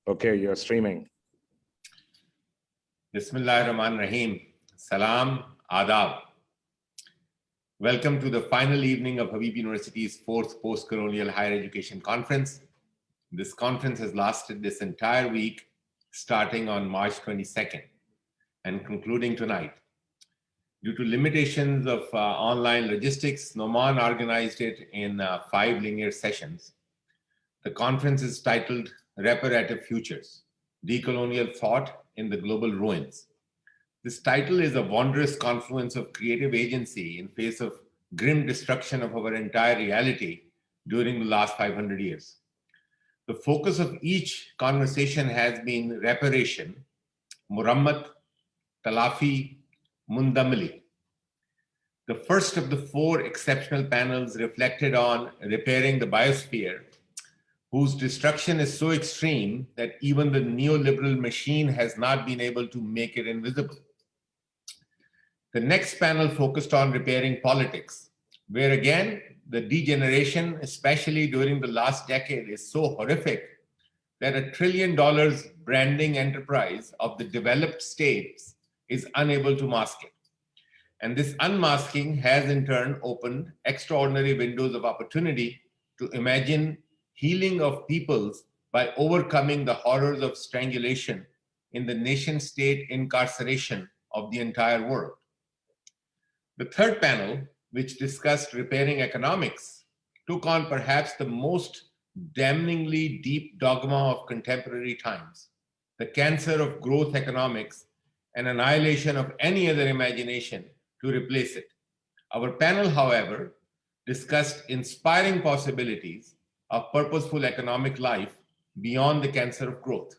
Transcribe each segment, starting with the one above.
Okay, you're streaming. Bismillahirrahmanirrahim. Salam, adab. Welcome to the final evening of Habib University's 4th Post-Colonial Higher Education Conference. This conference has lasted this entire week, starting on March 22nd and concluding tonight. Due to limitations of online logistics, Nauman organized it in 5 linear sessions. The conference is titled Reparative Futures, Decolonial Thought in the Global Ruins. This title is a wondrous confluence of creative agency in face of grim destruction of our entire reality during the last 500 years. The focus of each conversation has been reparation, murammat, talafi, mundamili. The first of the 4 exceptional panels reflected on repairing the biosphere, whose destruction is so extreme that even the neoliberal machine has not been able to make it invisible. The next panel focused on repairing politics, where again, the degeneration, especially during the last decade, is so horrific that $1 trillion branding enterprise of the developed states is unable to mask it. And this unmasking has in turn opened extraordinary windows of opportunity to imagine healing of peoples by overcoming the horrors of strangulation in the nation-state incarceration of the entire world. The third panel, which discussed repairing economics, took on perhaps the most damningly deep dogma of contemporary times, the cancer of growth economics and annihilation of any other imagination to replace it. Our panel, however, discussed inspiring possibilities of purposeful economic life beyond the cancer of growth.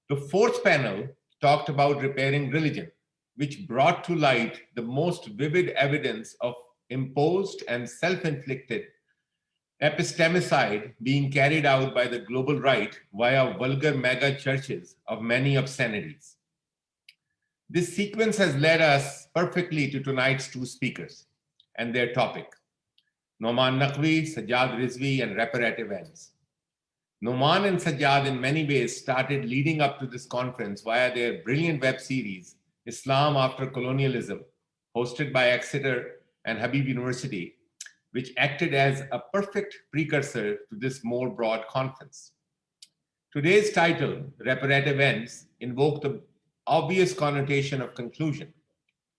The fourth panel talked about repairing religion, which brought to light the most vivid evidence of imposed and self-inflicted epistemicide being carried out by the global right via vulgar mega churches of many obscenities. This sequence has led us perfectly to tonight's 2 speakers and their topic, Nauman Naqvi, Sajad Rizvi, and Reparative Ends. Nauman and Sajjad in many ways started leading up to this conference via their brilliant web series, Islam After Colonialism, hosted by Exeter and Habib University, which acted as a perfect precursor to this more broad conference. Today's title, Reparative Ends, invoked the obvious connotation of conclusion.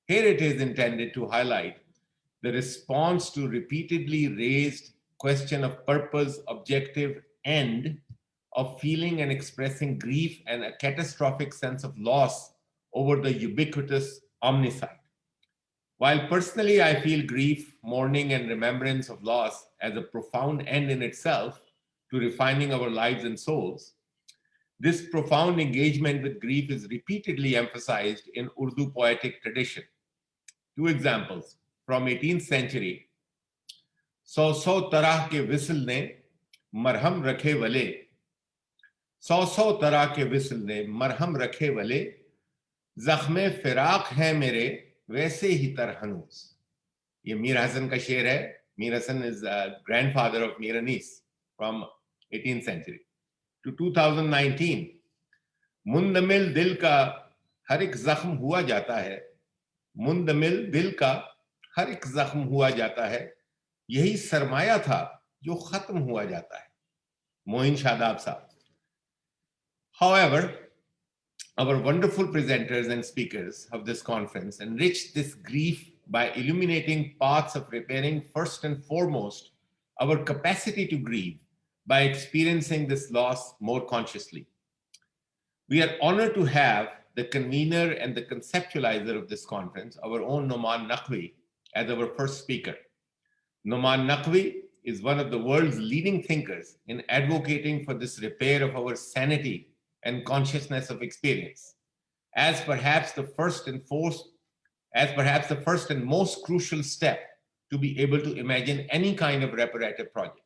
Here it is intended to highlight the response to repeatedly raised question of purpose, objective, end of feeling and expressing grief and a catastrophic sense of loss over the ubiquitous omnicide. While personally I feel grief, mourning, and remembrance of loss as a profound end in itself to refining our lives and souls, this profound engagement with grief is repeatedly emphasized in Urdu poetic tradition. 2 examples from 18th century. सौ तरह के whistle ने मरहम रखे वले, सौ तरह के विसल ने मरहम रखे वले, जख्मे फिराक है मेरे वैसे ही तरहनूस. ये मीर हसन का शेर है. Mir Hasan is a grandfather of Mir Anis from 18th century. To 2019, मुंदमिल दिल का हर एक जख्म हुआ जाता है, मुंदमिल दिल का हर एक जख्म हुआ जाता है, यही सरमाया था जो खत्म हुआ जाता है. मोइन शादाब साहब. However, our wonderful presenters and speakers of this conference enriched this grief by illuminating paths of repairing first and foremost our capacity to grieve by experiencing this loss more consciously. We are honored to have the convener and the conceptualizer of this conference, our own Nauman Naqvi, as our first speaker. Nauman Naqvi is one of the world's leading thinkers in advocating for this repair of our sanity and consciousness of experience, as perhaps the first and most crucial step to be able to imagine any kind of reparative project.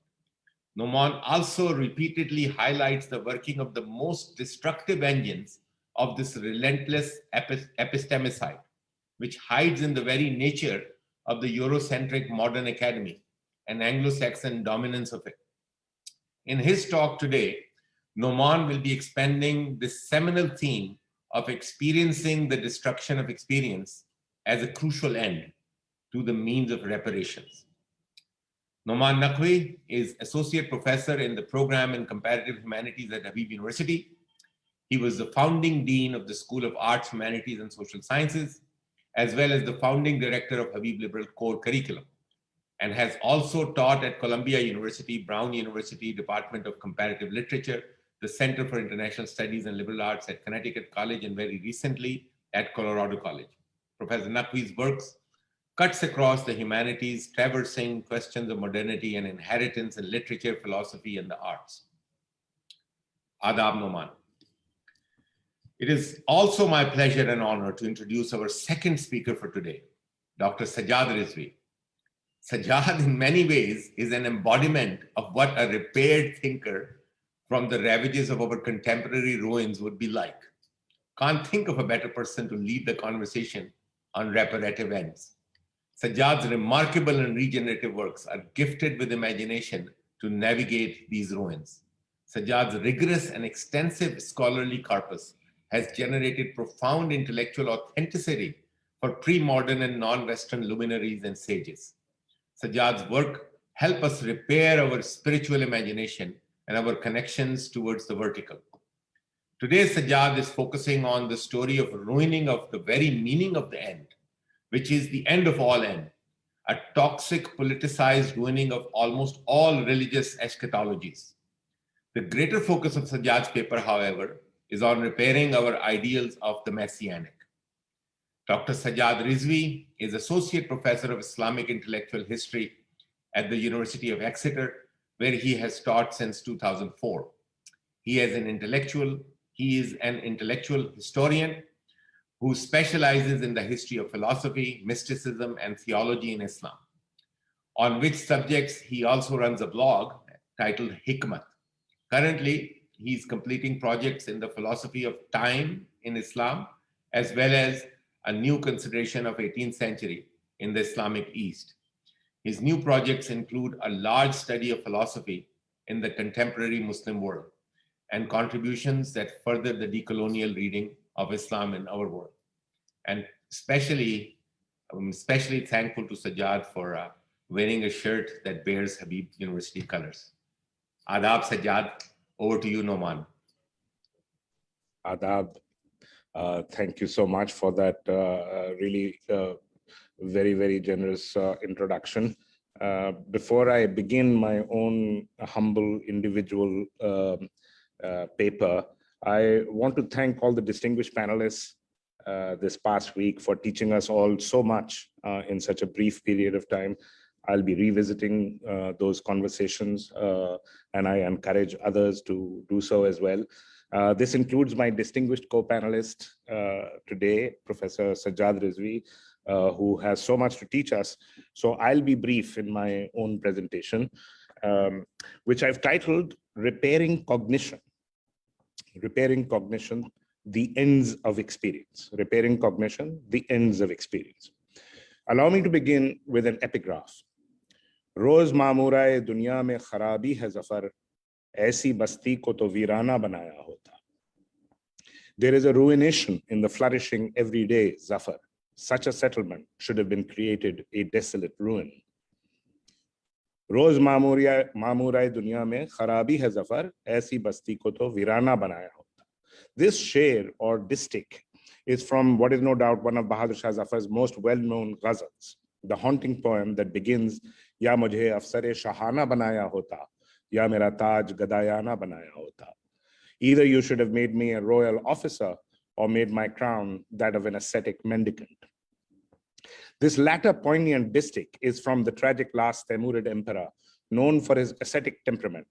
Nauman also repeatedly highlights the working of the most destructive engines of this relentless epistemicide, which hides in the very nature of the Eurocentric modern academy and Anglo-Saxon dominance of it. In his talk today, Nauman will be expanding this seminal theme of experiencing the destruction of experience as a crucial end to the means of reparations. Nauman Naqvi is Associate Professor in the program in Comparative Humanities at Habib University. He was the founding Dean of the School of Arts, Humanities, and Social Sciences, as well as the founding Director of Habib Liberal Core Curriculum, and has also taught at Columbia University, Brown University, Department of Comparative Literature, the Center for International Studies and Liberal Arts at Connecticut College, and very recently at Colorado College. Professor Naqvi's works cuts across the humanities, traversing questions of modernity and inheritance in literature, philosophy, and the arts. Adab Nauman. It is also my pleasure and honor to introduce our second speaker for today, Dr. Sajad Rizvi. Sajad, in many ways, is an embodiment of what a repaired thinker from the ravages of our contemporary ruins would be like. Can't think of a better person to lead the conversation on reparative ends. Sajad's remarkable and regenerative works are gifted with imagination to navigate these ruins. Sajad's rigorous and extensive scholarly corpus has generated profound intellectual authenticity for pre-modern and non-Western luminaries and sages. Sajad's work help us repair our spiritual imagination and our connections towards the vertical. Today, Sajad is focusing on the story of ruining of the very meaning of the end, which is the end of all end, a toxic, politicized ruining of almost all religious eschatologies. The greater focus of Sajad's paper, however, is on repairing our ideals of the Messianic. Dr. Sajad Rizvi is Associate Professor of Islamic Intellectual History at the University of Exeter, where he has taught since 2004. He is an intellectual historian who specializes in the history of philosophy, mysticism, and theology in Islam, on which subjects he also runs a blog titled Hikmat. Currently, he's completing projects in the philosophy of time in Islam, as well as a new consideration of 18th century in the Islamic East. His new projects include a large study of philosophy in the contemporary Muslim world and contributions that further the decolonial reading of Islam in our world. And I'm especially thankful to Sajad for wearing a shirt that bears Habib University colors. Adab Sajad, over to you, Nauman. Adab. Thank you so much for that really very, very generous introduction. Before I begin my own humble individual paper, I want to thank all the distinguished panelists this past week for teaching us all so much in such a brief period of time. I'll be revisiting those conversations and I encourage others to do so as well. This includes my distinguished co-panelist today, Professor Sajad Rizvi, who has so much to teach us. So I'll be brief in my own presentation, which I've titled Repairing Cognition. Repairing Cognition, the Ends of Experience. Repairing Cognition, the Ends of Experience. Allow me to begin with an epigraph. Roz मामूराए दुनिया में खराबी है ज़फ़र, ऐसी बस्ती को तो वीराना बनाया होता. There is a ruination in the flourishing everyday Zafar. Such a settlement should have been created a desolate ruin. रोज मामूराए दुनिया में खराबी है ज़फ़र, ऐसी बस्ती को तो वीराना बनाया होता. This sher or distich is from what is no doubt one of Bahadur Shah Zafar's most well-known ghazals, the haunting poem that begins, Ya mujhe afsare shahana banaya hota, ya mera taj gadayana banaya hota. Either you should have made me a royal officer or made my crown that of an ascetic mendicant. This latter poignant distich is from the tragic last Timurid emperor, known for his ascetic temperament.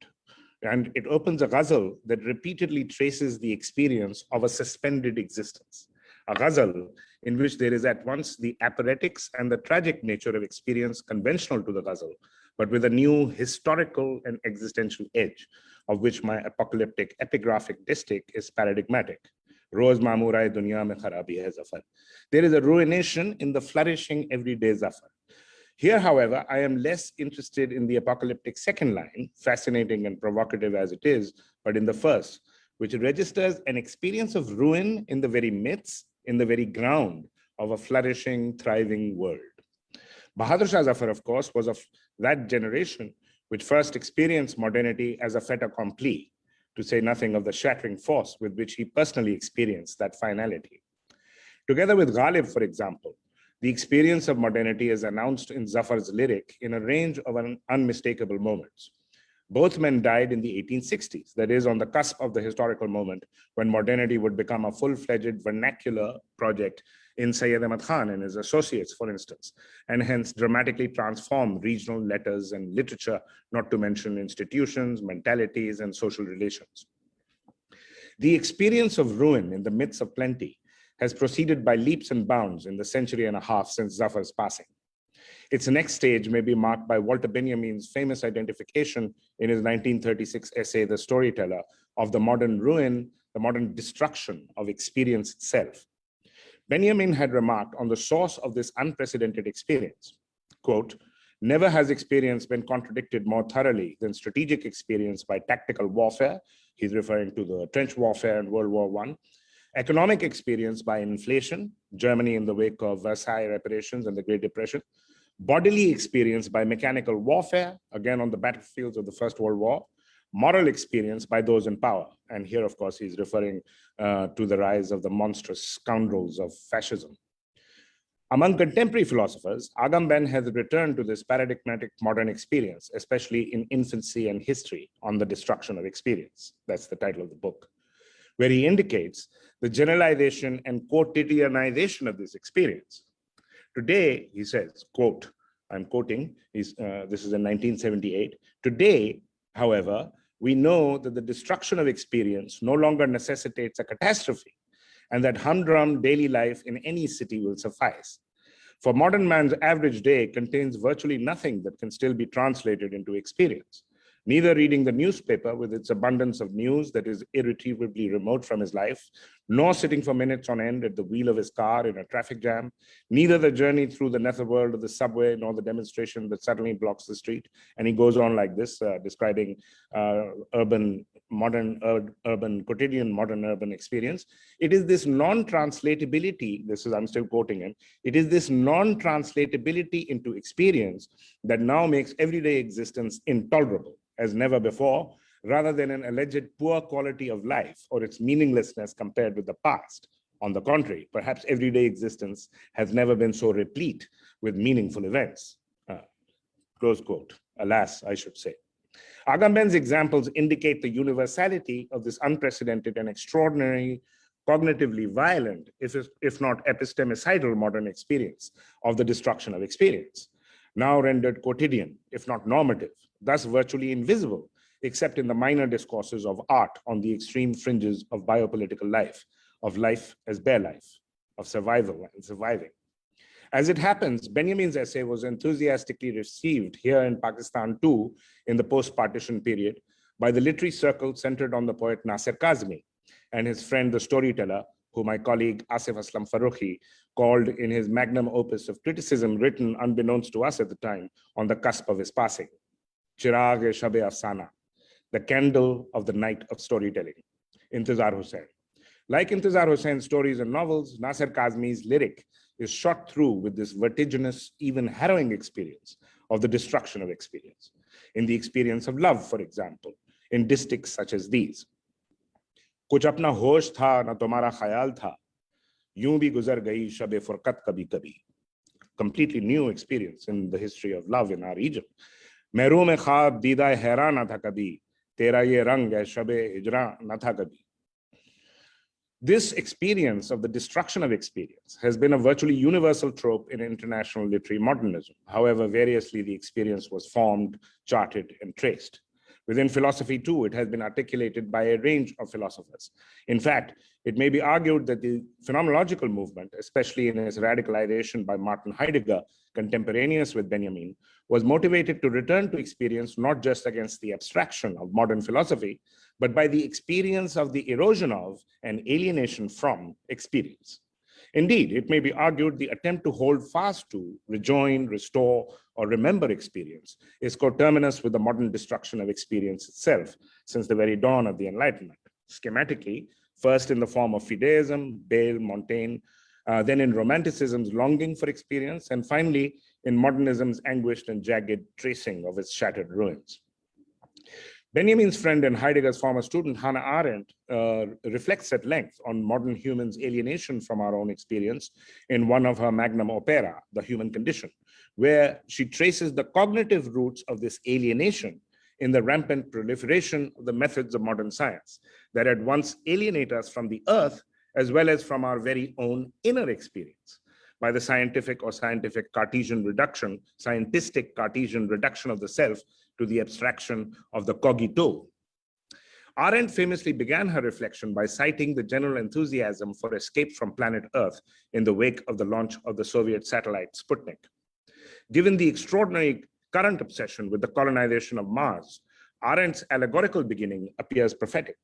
And it opens a ghazal that repeatedly traces the experience of a suspended existence. A ghazal in which there is at once the apparetics and the tragic nature of experience conventional to the ghazal, but with a new historical and existential edge, of which my apocalyptic epigraphic distich is paradigmatic. Roz Mamurae Dunya mein kharabi hai Zafar. There is a ruination in the flourishing everyday Zafar. Here, however, I am less interested in the apocalyptic second line, fascinating and provocative as it is, but in the first, which registers an experience of ruin in the very midst, in the very ground of a flourishing, thriving world. Bahadur Shah Zafar, of course, was of that generation which first experienced modernity as a fait accompli, to say nothing of the shattering force with which he personally experienced that finality. Together with Ghalib, for example, the experience of modernity is announced in Zafar's lyric in a range of unmistakable moments. Both men died in the 1860s, that is, on the cusp of the historical moment when modernity would become a full-fledged vernacular project in Sayyid Ahmad Khan and his associates, for instance, and hence dramatically transform regional letters and literature, not to mention institutions, mentalities, and social relations. The experience of ruin in the midst of plenty has proceeded by leaps and bounds in the century and a half since Zafar's passing. Its next stage may be marked by Walter Benjamin's famous identification in his 1936 essay, The Storyteller, of the modern ruin, the modern destruction of experience itself. Benjamin had remarked on the source of this unprecedented experience, quote, "Never has experience been contradicted more thoroughly than strategic experience by tactical warfare," he's referring to the trench warfare in World War I, economic experience by inflation, Germany in the wake of Versailles reparations and the Great Depression, bodily experience by mechanical warfare, again on the battlefields of the First World War, moral experience by those in power. And here, of course, he's referring to the rise of the monstrous scoundrels of fascism. Among contemporary philosophers, Agamben has returned to this paradigmatic modern experience, especially in Infancy and History on the Destruction of Experience. That's the title of the book, where he indicates the generalization and quotidianization of this experience. Today, he says, quote, I'm quoting, this is in 1978, "Today, however, we know that the destruction of experience no longer necessitates a catastrophe, and that humdrum daily life in any city will suffice. For modern man's average day contains virtually nothing that can still be translated into experience. Neither reading the newspaper with its abundance of news that is irretrievably remote from his life, nor sitting for minutes on end at the wheel of his car in a traffic jam, neither the journey through the netherworld of the subway, nor the demonstration that suddenly blocks the street." And he goes on like this, describing quotidian modern urban experience. "It is this non-translatability," I'm still quoting him, "it is this non-translatability into experience that now makes everyday existence intolerable as never before, rather than an alleged poor quality of life or its meaninglessness compared with the past. On the contrary, perhaps everyday existence has never been so replete with meaningful events." Close quote. Alas, I should say. Agamben's examples indicate the universality of this unprecedented and extraordinary, cognitively violent, if not epistemicidal modern experience of the destruction of experience, now rendered quotidian, if not normative, thus virtually invisible, except in the minor discourses of art on the extreme fringes of biopolitical life, of life as bare life, of survival and surviving. As it happens, Benjamin's essay was enthusiastically received here in Pakistan too, in the post-partition period, by the literary circle centered on the poet Nasir Kazmi and his friend, the storyteller, who my colleague Asif Aslam Farooqi called in his magnum opus of criticism written unbeknownst to us at the time on the cusp of his passing, Chirag-e-Shab-e Afsana, the candle of the night of storytelling, Intizar Hussain. Like Intizar Hussein's stories and novels, Nasir Kazmi's lyric is shot through with this vertiginous, even harrowing experience of the destruction of experience. In the experience of love, for example, in distichs such as these. "Kuch apna hosh tha, na tumhara khayal tha, yun bhi guzar gayi shab-e furqat kabhi kabhi." Completely new experience in the history of love in our region. "Mehroom mein khwab deeda hairan na tha kabhi, tera ye rang hai shab-e hijran na tha kabhi." This experience of the destruction of experience has been a virtually universal trope in international literary modernism. However, variously the experience was formed, charted, and traced. Within philosophy too, it has been articulated by a range of philosophers. In fact, it may be argued that the phenomenological movement, especially in its radicalization by Martin Heidegger, contemporaneous with Benjamin, was motivated to return to experience not just against the abstraction of modern philosophy, but by the experience of the erosion of and alienation from experience. Indeed, it may be argued the attempt to hold fast to, rejoin, restore, or remember experience, is coterminous with the modern destruction of experience itself since the very dawn of the Enlightenment. Schematically, first in the form of fideism, Bayle, Montaigne, then in Romanticism's longing for experience, and finally in modernism's anguished and jagged tracing of its shattered ruins. Benjamin's friend and Heidegger's former student, Hannah Arendt, reflects at length on modern humans' alienation from our own experience in one of her magnum opera, The Human Condition, where she traces the cognitive roots of this alienation in the rampant proliferation of the methods of modern science that at once alienate us from the earth as well as from our very own inner experience by the scientific Cartesian reduction, scientistic Cartesian reduction of the self to the abstraction of the cogito. Arendt famously began her reflection by citing the general enthusiasm for escape from planet Earth in the wake of the launch of the Soviet satellite Sputnik. Given the extraordinary current obsession with the colonization of Mars, Arendt's allegorical beginning appears prophetic.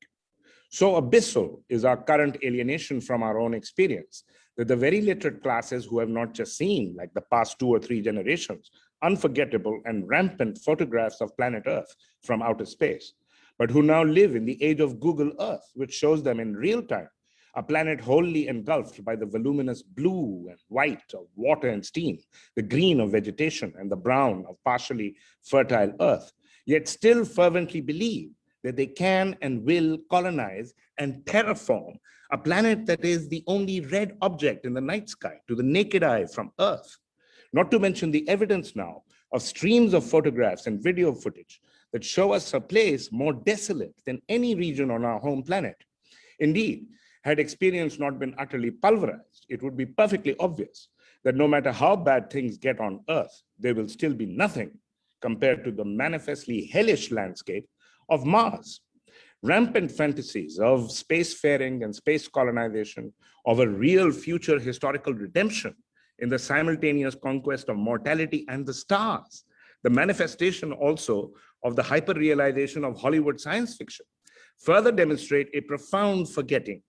So abyssal is our current alienation from our own experience that the very literate classes who have not just seen, like the past 2 or 3 generations, unforgettable and rampant photographs of planet Earth from outer space, but who now live in the age of Google Earth, which shows them in real time a planet wholly engulfed by the voluminous blue and white of water and steam, the green of vegetation and the brown of partially fertile Earth, yet still fervently believe that they can and will colonize and terraform a planet that is the only red object in the night sky to the naked eye from Earth. Not to mention the evidence now of streams of photographs and video footage that show us a place more desolate than any region on our home planet. Indeed, had experience not been utterly pulverized, it would be perfectly obvious that no matter how bad things get on Earth, there will still be nothing compared to the manifestly hellish landscape of Mars. Rampant fantasies of spacefaring and space colonization, of a real future historical redemption in the simultaneous conquest of mortality and the stars, the manifestation also of the hyper-realization of Hollywood science fiction, further demonstrate a profound forgetting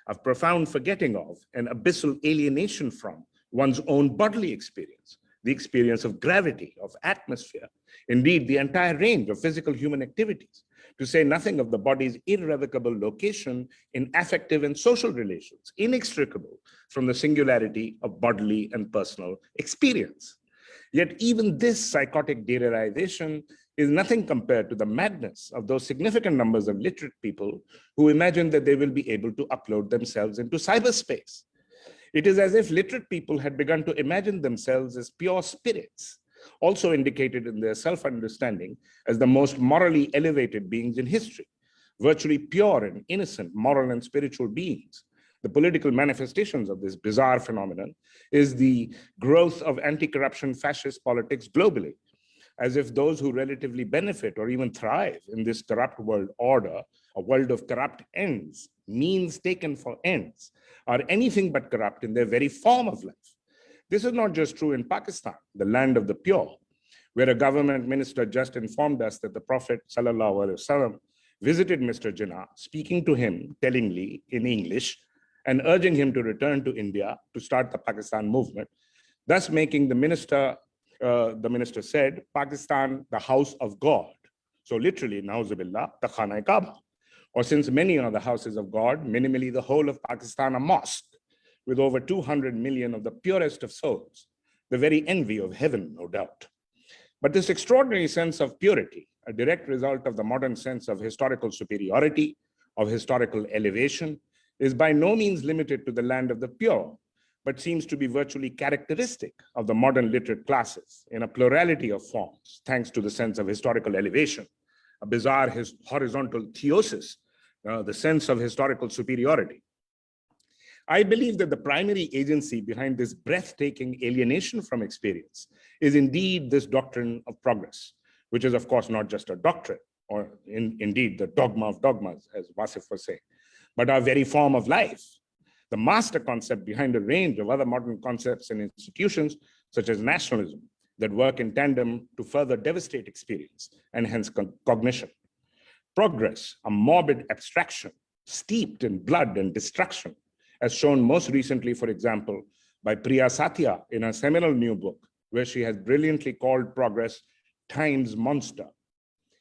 of an abyssal alienation from one's own bodily experience, the experience of gravity, of atmosphere, indeed the entire range of physical human activities, to say nothing of the body's irrevocable location in affective and social relations, inextricable from the singularity of bodily and personal experience. Yet even this psychotic derealization is nothing compared to the madness of those significant numbers of literate people who imagine that they will be able to upload themselves into cyberspace. It is as if literate people had begun to imagine themselves as pure spirits, also indicated in their self-understanding as the most morally elevated beings in history, virtually pure and innocent moral and spiritual beings. The political manifestations of this bizarre phenomenon is the growth of anti-corruption fascist politics globally, as if those who relatively benefit or even thrive in this corrupt world order, a world of corrupt ends, means taken for ends, are anything but corrupt in their very form of life. This is not just true in Pakistan, the land of the pure, where a government minister just informed us that the Prophet ﷺ visited Mr. Jinnah, speaking to him tellingly in English and urging him to return to India to start the Pakistan movement, thus making the minister said, Pakistan, the house of God. So literally, na'uzubillah, the Khana-e-Kaaba. Or since many are the houses of God, minimally the whole of Pakistan a mosque, with over 200 million of the purest of souls, the very envy of heaven, no doubt. But this extraordinary sense of purity, a direct result of the modern sense of historical superiority, of historical elevation, is by no means limited to the land of the pure, but seems to be virtually characteristic of the modern literate classes in a plurality of forms, thanks to the sense of historical elevation, a bizarre horizontal theosis, the sense of historical superiority. I believe that the primary agency behind this breathtaking alienation from experience is indeed this doctrine of progress, which is of course not just a doctrine, or indeed the dogma of dogmas, as Wasif was saying, but our very form of life, the master concept behind a range of other modern concepts and institutions, such as nationalism, that work in tandem to further devastate experience and hence cognition. Progress, a morbid abstraction steeped in blood and destruction, as shown most recently, for example, by Priya Satya in her seminal new book, where she has brilliantly called progress time's monster.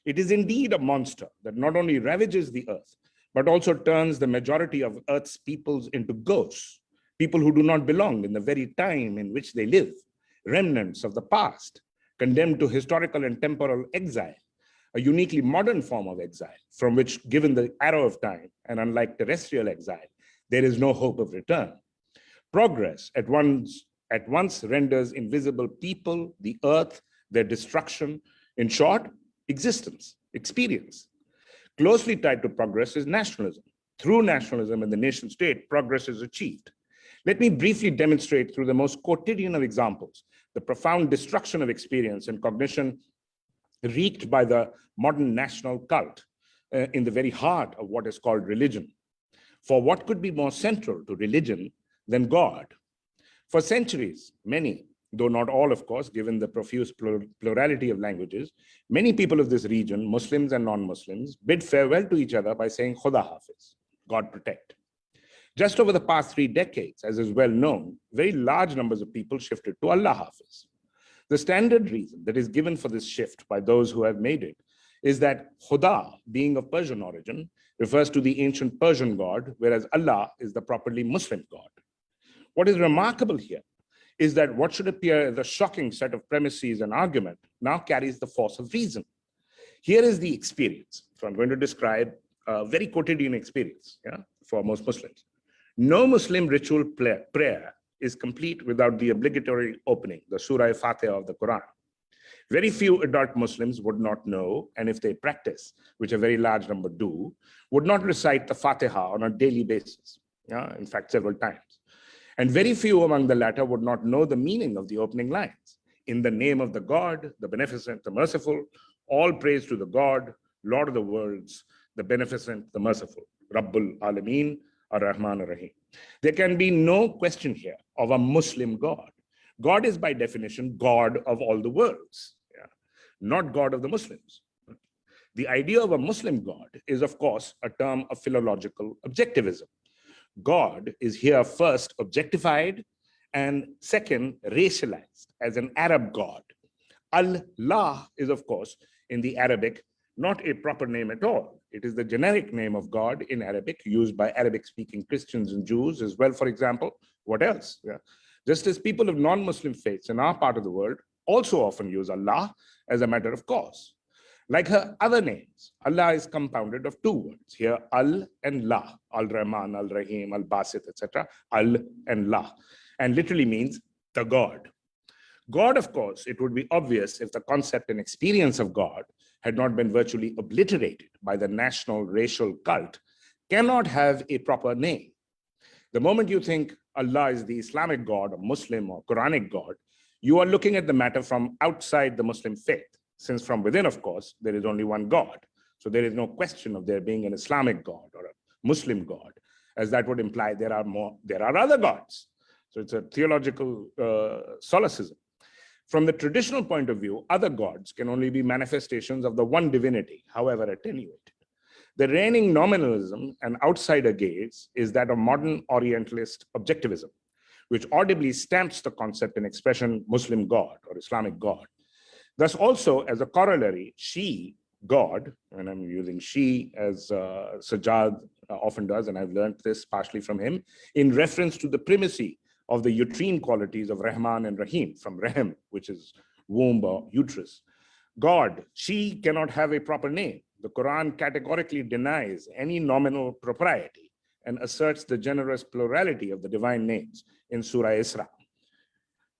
It is indeed a monster that not only ravages the earth, but also turns the majority of earth's peoples into ghosts, people who do not belong in the very time in which they live, remnants of the past, condemned to historical and temporal exile, a uniquely modern form of exile from which, given the arrow of time, and unlike terrestrial exile, there is no hope of return. Progress at once renders invisible people, the earth, their destruction, in short, existence, experience. Closely tied to progress is nationalism. Through nationalism and the nation state, progress is achieved. Let me briefly demonstrate through the most quotidian of examples the profound destruction of experience and cognition wreaked by the modern national cult in the very heart of what is called religion. For what could be more central to religion than God? For centuries, many, though not all, of course, given the profuse plurality of languages, many people of this region, Muslims and non-Muslims, bid farewell to each other by saying Khuda Hafiz, God protect. Just over the past 3 decades, as is well known, very large numbers of people shifted to Allah Hafiz. The standard reason that is given for this shift by those who have made it is that Khuda, being of Persian origin, refers to the ancient Persian God, whereas Allah is the properly Muslim God. What is remarkable here is that what should appear as a shocking set of premises and argument now carries the force of reason. Here is the experience. So I'm going to describe a very quotidian experience for most Muslims. No Muslim ritual prayer is complete without the obligatory opening, the Surah Fatiha of the Quran. Very few adult Muslims would not know, and if they practice, which a very large number do, would not recite the Fatiha on a daily basis, in fact, several times. And very few among the latter would not know the meaning of the opening lines. In the name of the God, the beneficent, the merciful, all praise to the God, Lord of the worlds, the beneficent, the merciful, Rabbul Alameen, Ar-Rahman Ar-Rahim. There can be no question here of a Muslim God. God is by definition God of all the worlds, not God of the Muslims. The idea of a Muslim God is, of course, a term of philological objectivism. God is here first objectified and second racialized as an Arab God. Allah is, of course, in the Arabic, not a proper name at all. It is the generic name of God in Arabic, used by Arabic-speaking Christians and Jews as well, for example. What else? Just as people of non-Muslim faiths in our part of the world also often use Allah as a matter of course. Like her other names, Allah is compounded of 2 words. Here, Al and La, Al-Rahman, Al-Rahim, Al-Basit, etc. Al and La, and literally means the God. God, of course, it would be obvious if the concept and experience of God had not been virtually obliterated by the national racial cult, cannot have a proper name. The moment you think Allah is the Islamic God or Muslim or Quranic God, you are looking at the matter from outside the Muslim faith, since from within, of course, there is only one God. So there is no question of there being an Islamic God or a Muslim God, as that would imply there are other gods. So it's a theological solecism. From the traditional point of view, other gods can only be manifestations of the one divinity, however attenuated. The reigning nominalism and outsider gaze is that of modern Orientalist objectivism, which audibly stamps the concept and expression Muslim God or Islamic God. Thus also, as a corollary, she, God, and I'm using she as Sajad often does, and I've learned this partially from him, in reference to the primacy of the uterine qualities of Rahman and Rahim, from Rahm, which is womb or uterus. God, she cannot have a proper name. The Quran categorically denies any nominal propriety and asserts the generous plurality of the divine names in Surah Isra.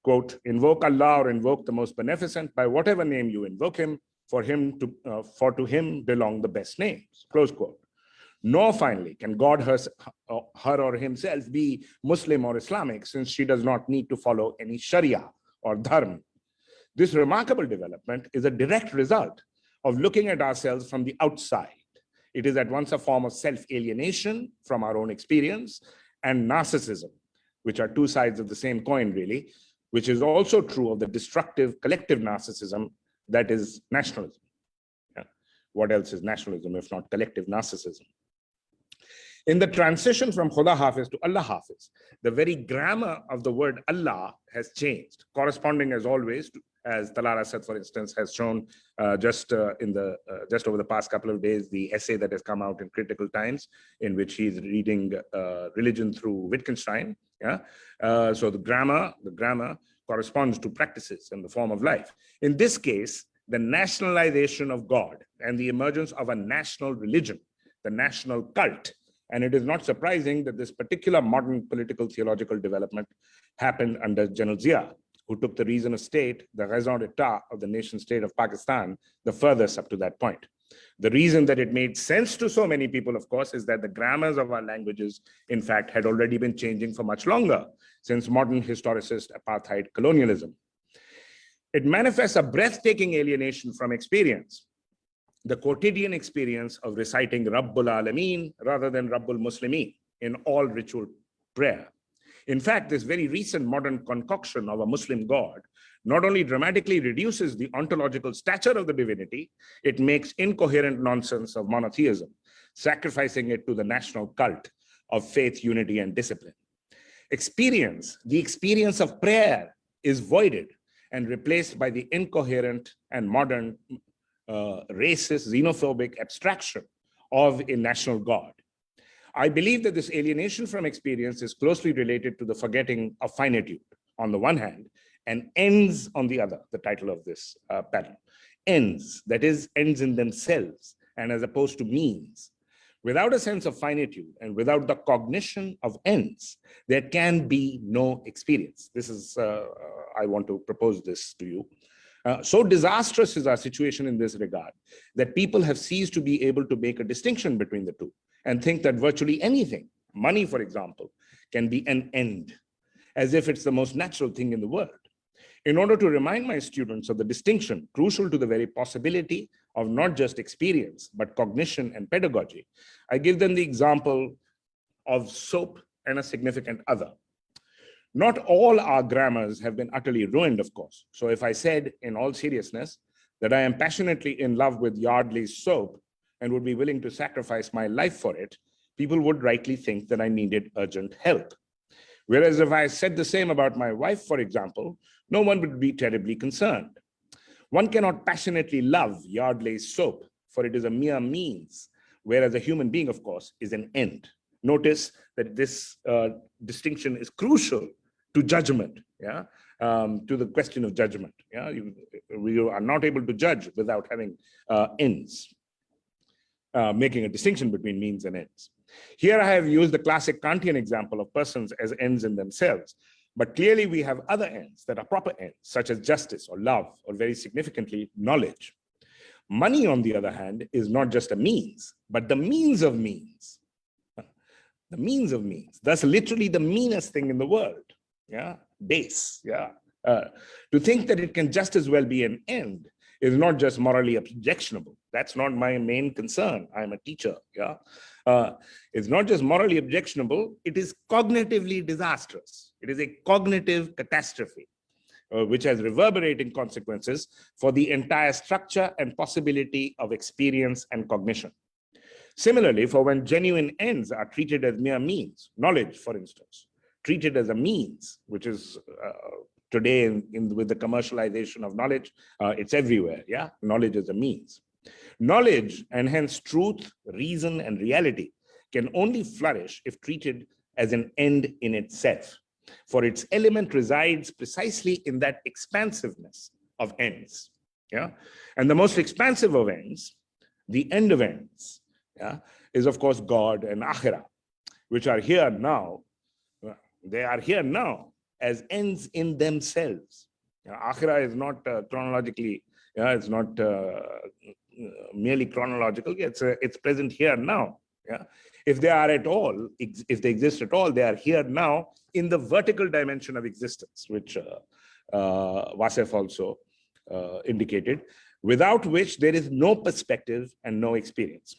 Quote, invoke Allah or invoke the most beneficent by whatever name you invoke him, for to him belong the best names, close quote. Nor finally can God her or himself be Muslim or Islamic, since she does not need to follow any Sharia or Dharma. This remarkable development is a direct result of looking at ourselves from the outside. It is at once a form of self-alienation from our own experience and narcissism, which are 2 sides of the same coin, really, which is also true of the destructive collective narcissism that is nationalism. What else is nationalism if not collective narcissism? In the transition from Khuda Hafiz to Allah Hafiz, the very grammar of the word Allah has changed, corresponding as always to, as Talal Asad, for instance, has shown just over the past couple of days, the essay that has come out in Critical Times, in which he's reading religion through Wittgenstein. Yeah, so the grammar corresponds to practices and the form of life. In this case, the nationalization of God and the emergence of a national religion, the national cult. And it is not surprising that this particular modern political theological development happened under General Zia, who took the reason of state, the raison d'etat of the nation state of Pakistan, the furthest up to that point. The reason that it made sense to so many people, of course, is that the grammars of our languages, in fact, had already been changing for much longer, since modern historicist apartheid colonialism. It manifests a breathtaking alienation from experience, the quotidian experience of reciting Rabbul Alameen rather than Rabbul Muslimin in all ritual prayer. In fact, this very recent modern concoction of a Muslim God not only dramatically reduces the ontological stature of the divinity, it makes incoherent nonsense of monotheism, sacrificing it to the national cult of faith, unity, and discipline. The experience of prayer is voided and replaced by the incoherent and modern racist, xenophobic abstraction of a national God. I believe that this alienation from experience is closely related to the forgetting of finitude on the one hand and ends on the other, the title of this panel. Ends, that is, ends in themselves and as opposed to means. Without a sense of finitude and without the cognition of ends, there can be no experience. This is, I want to propose this to you. So disastrous is our situation in this regard that people have ceased to be able to make a distinction between the two and think that virtually anything, money, for example, can be an end, as if it's the most natural thing in the world. In order to remind my students of the distinction crucial to the very possibility of not just experience, but cognition and pedagogy, I give them the example of soap and a significant other. Not all our grammars have been utterly ruined, of course. So if I said in all seriousness that I am passionately in love with Yardley's soap and would be willing to sacrifice my life for it, people would rightly think that I needed urgent help. Whereas if I said the same about my wife, for example, no one would be terribly concerned. One cannot passionately love Yardley's soap, for it is a mere means, whereas a human being, of course, is an end. Notice that this distinction is crucial to judgment, yeah, to the question of judgment. Yeah, we are not able to judge without having ends, making a distinction between means and ends. Here I have used the classic Kantian example of persons as ends in themselves, but clearly we have other ends that are proper ends, such as justice or love, or very significantly, knowledge. Money, on the other hand, is not just a means, but the means of means. The means of means. That's literally the meanest thing in the world. Yeah, base. Yeah. To think that it can just as well be an end is not just morally objectionable. That's not my main concern. I'm a teacher. Yeah. It's not just morally objectionable, it is cognitively disastrous. It is a cognitive catastrophe, which has reverberating consequences for the entire structure and possibility of experience and cognition. Similarly, for when genuine ends are treated as mere means, knowledge, for instance, treated as a means, which is today with the commercialization of knowledge, it's everywhere, yeah? Knowledge is a means. Knowledge, and hence truth, reason, and reality, can only flourish if treated as an end in itself, for its element resides precisely in that expansiveness of ends, yeah? And the most expansive of ends, the end of ends, yeah, is of course God and Akhirah, which are here now. They are here now as ends in themselves. Akhirah is not chronologically, it's not merely chronological. It's present here now. Yeah, if they are at all, if they exist at all, they are here now in the vertical dimension of existence, which Wasif also indicated, without which there is no perspective and no experience.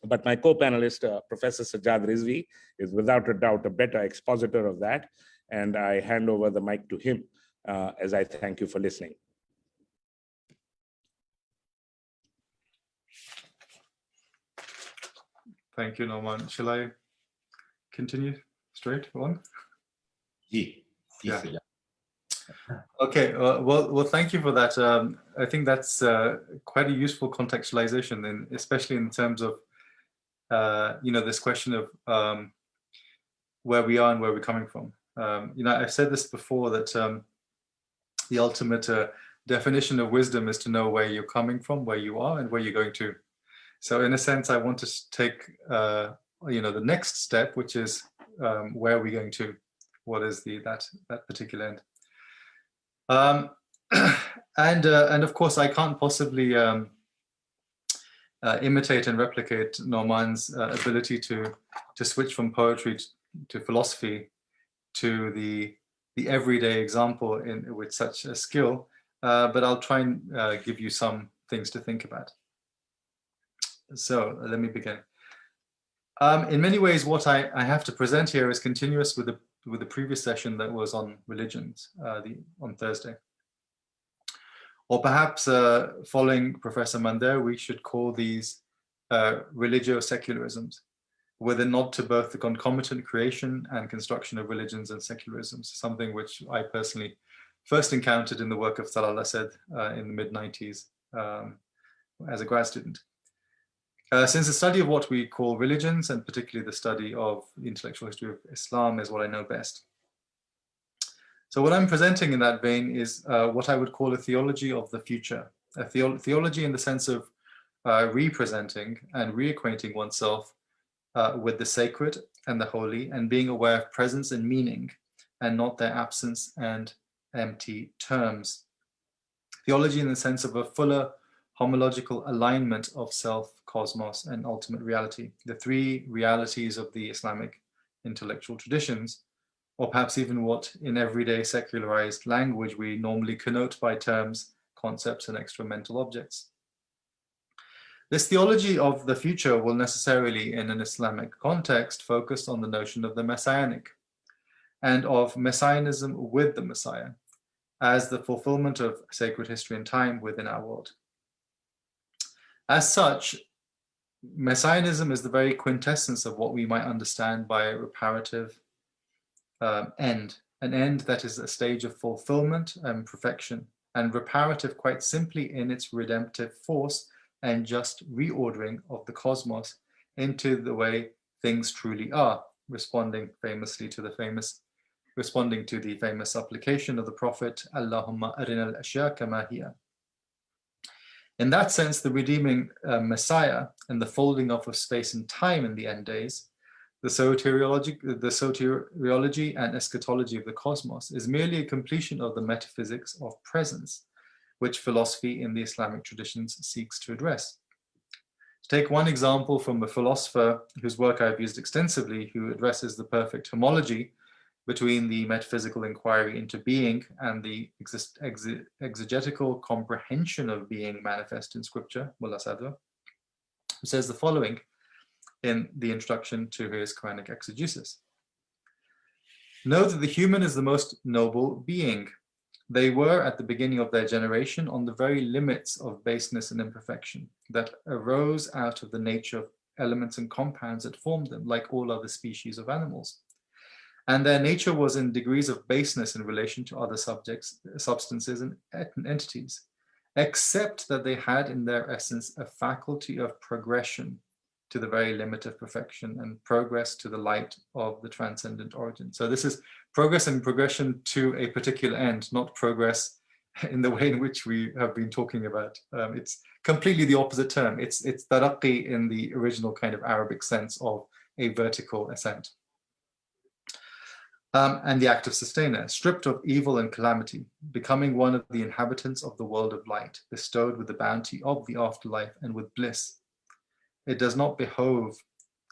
But my co-panelist, Professor Sajad Rizvi, is without a doubt a better expositor of that. And I hand over the mic to him as I thank you for listening. Thank you, Nauman. Shall I continue straight on? Ji, Yeah. Sajjad. Okay, well, thank you for that. I think that's quite a useful contextualization, and especially in terms of this question of where we are and where we're coming from. I've said this before, that the ultimate definition of wisdom is to know where you're coming from, where you are, and where you're going to. So in a sense, I want to take the next step, which is where are we going to? What is that particular end? And of course, I can't possibly imitate and replicate Nauman's ability to switch from poetry to philosophy to the everyday example with such a skill, but I'll try and give you some things to think about. So let me begin. In many ways, what I have to present here is continuous with the previous session that was on religions on Thursday. Or perhaps following Professor Mander, we should call these religio-secularisms, with a nod to both the concomitant creation and construction of religions and secularisms, something which I personally first encountered in the work of Sajad Sajad in the mid-90s as a grad student. Since the study of what we call religions, and particularly the study of the intellectual history of Islam, is what I know best. So what I'm presenting in that vein is what I would call a theology of the future, a theology in the sense of representing and reacquainting oneself with the sacred and the holy, and being aware of presence and meaning, and not their absence and empty terms. Theology in the sense of a fuller homological alignment of self, cosmos, and ultimate reality, the three realities of the Islamic intellectual traditions, or perhaps even what in everyday secularized language we normally connote by terms, concepts, and extra-mental objects. This theology of the future will necessarily, in an Islamic context, focus on the notion of the messianic and of messianism with the Messiah as the fulfillment of sacred history and time within our world. As such, messianism is the very quintessence of what we might understand by a reparative end, an end that is a stage of fulfillment and perfection, and reparative quite simply in its redemptive force and just reordering of the cosmos into the way things truly are, responding to the famous supplication of the Prophet, Allahumma arina al-ashya kama hiya. In that sense, the redeeming Messiah and the folding off of space and time in the end days, the soteriology and eschatology of the cosmos is merely a completion of the metaphysics of presence, which philosophy in the Islamic traditions seeks to address. To take one example from a philosopher whose work I've used extensively, who addresses the perfect homology between the metaphysical inquiry into being and the exegetical comprehension of being manifest in scripture, Mullah Sadra, who says the following in the introduction to his Quranic exegesis. Know that the human is the most noble being. They were at the beginning of their generation on the very limits of baseness and imperfection that arose out of the nature of elements and compounds that formed them, like all other species of animals. And their nature was in degrees of baseness in relation to other substances and entities, except that they had in their essence a faculty of progression to the very limit of perfection and progress to the light of the transcendent origin. So this is progress and progression to a particular end, not progress in the way in which we have been talking about. It's completely the opposite term. It's taraqi in the original kind of Arabic sense of a vertical ascent. And the active sustainer, stripped of evil and calamity, becoming one of the inhabitants of the world of light, bestowed with the bounty of the afterlife and with bliss. It does not behove,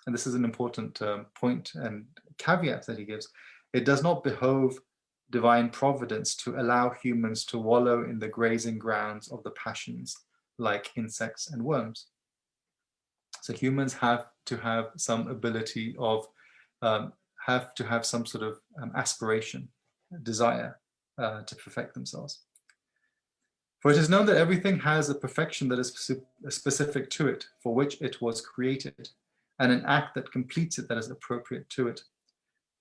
and this is an important point and caveat that he gives, it does not behove divine providence to allow humans to wallow in the grazing grounds of the passions like insects and worms. So humans have to have some ability of, have to have some sort of aspiration, desire to perfect themselves. For it is known that everything has a perfection that is specific to it, for which it was created, and an act that completes it that is appropriate to it.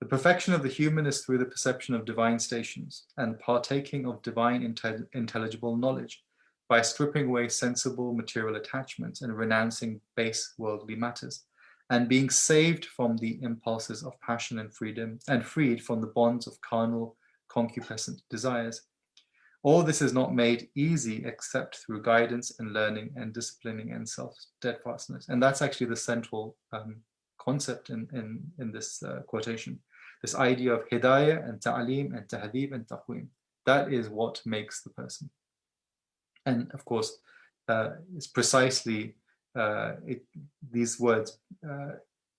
The perfection of the human is through the perception of divine stations and partaking of divine intelligible knowledge by stripping away sensible material attachments and renouncing base worldly matters, and being saved from the impulses of passion and freedom, and freed from the bonds of carnal concupiscent desires. All this is not made easy except through guidance and learning and disciplining and self-steadfastness. And that's actually the central concept in this quotation. This idea of hidayah and ta'aleem and tahdib and taqweem. That is what makes the person. And of course, it's precisely these words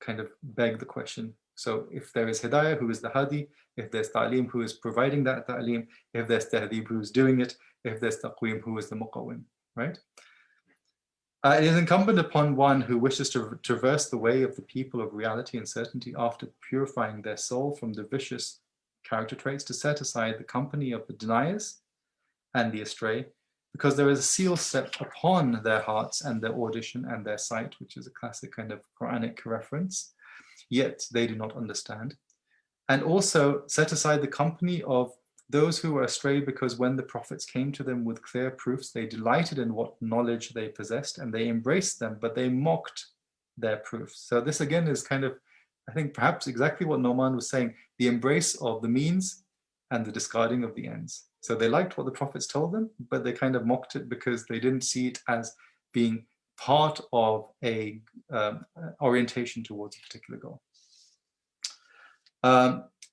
kind of beg the question. So if there is hidayah, who is the hadi? If there's ta'aleem, who is providing that ta'aleem? If there's tahdib, who is doing it? If there's taqweem, who is the muqawwim, right? It is incumbent upon one who wishes to traverse the way of the people of reality and certainty after purifying their soul from the vicious character traits to set aside the company of the deniers and the astray, because there is a seal set upon their hearts and their audition and their sight, which is a classic kind of Quranic reference, yet they do not understand. And also set aside the company of those who were astray, because when the prophets came to them with clear proofs, they delighted in what knowledge they possessed and they embraced them, but they mocked their proofs. So this again is kind of, I think perhaps exactly what Nauman was saying, the embrace of the means and the discarding of the ends. So they liked what the prophets told them, but they kind of mocked it because they didn't see it as being part of a orientation towards a particular goal.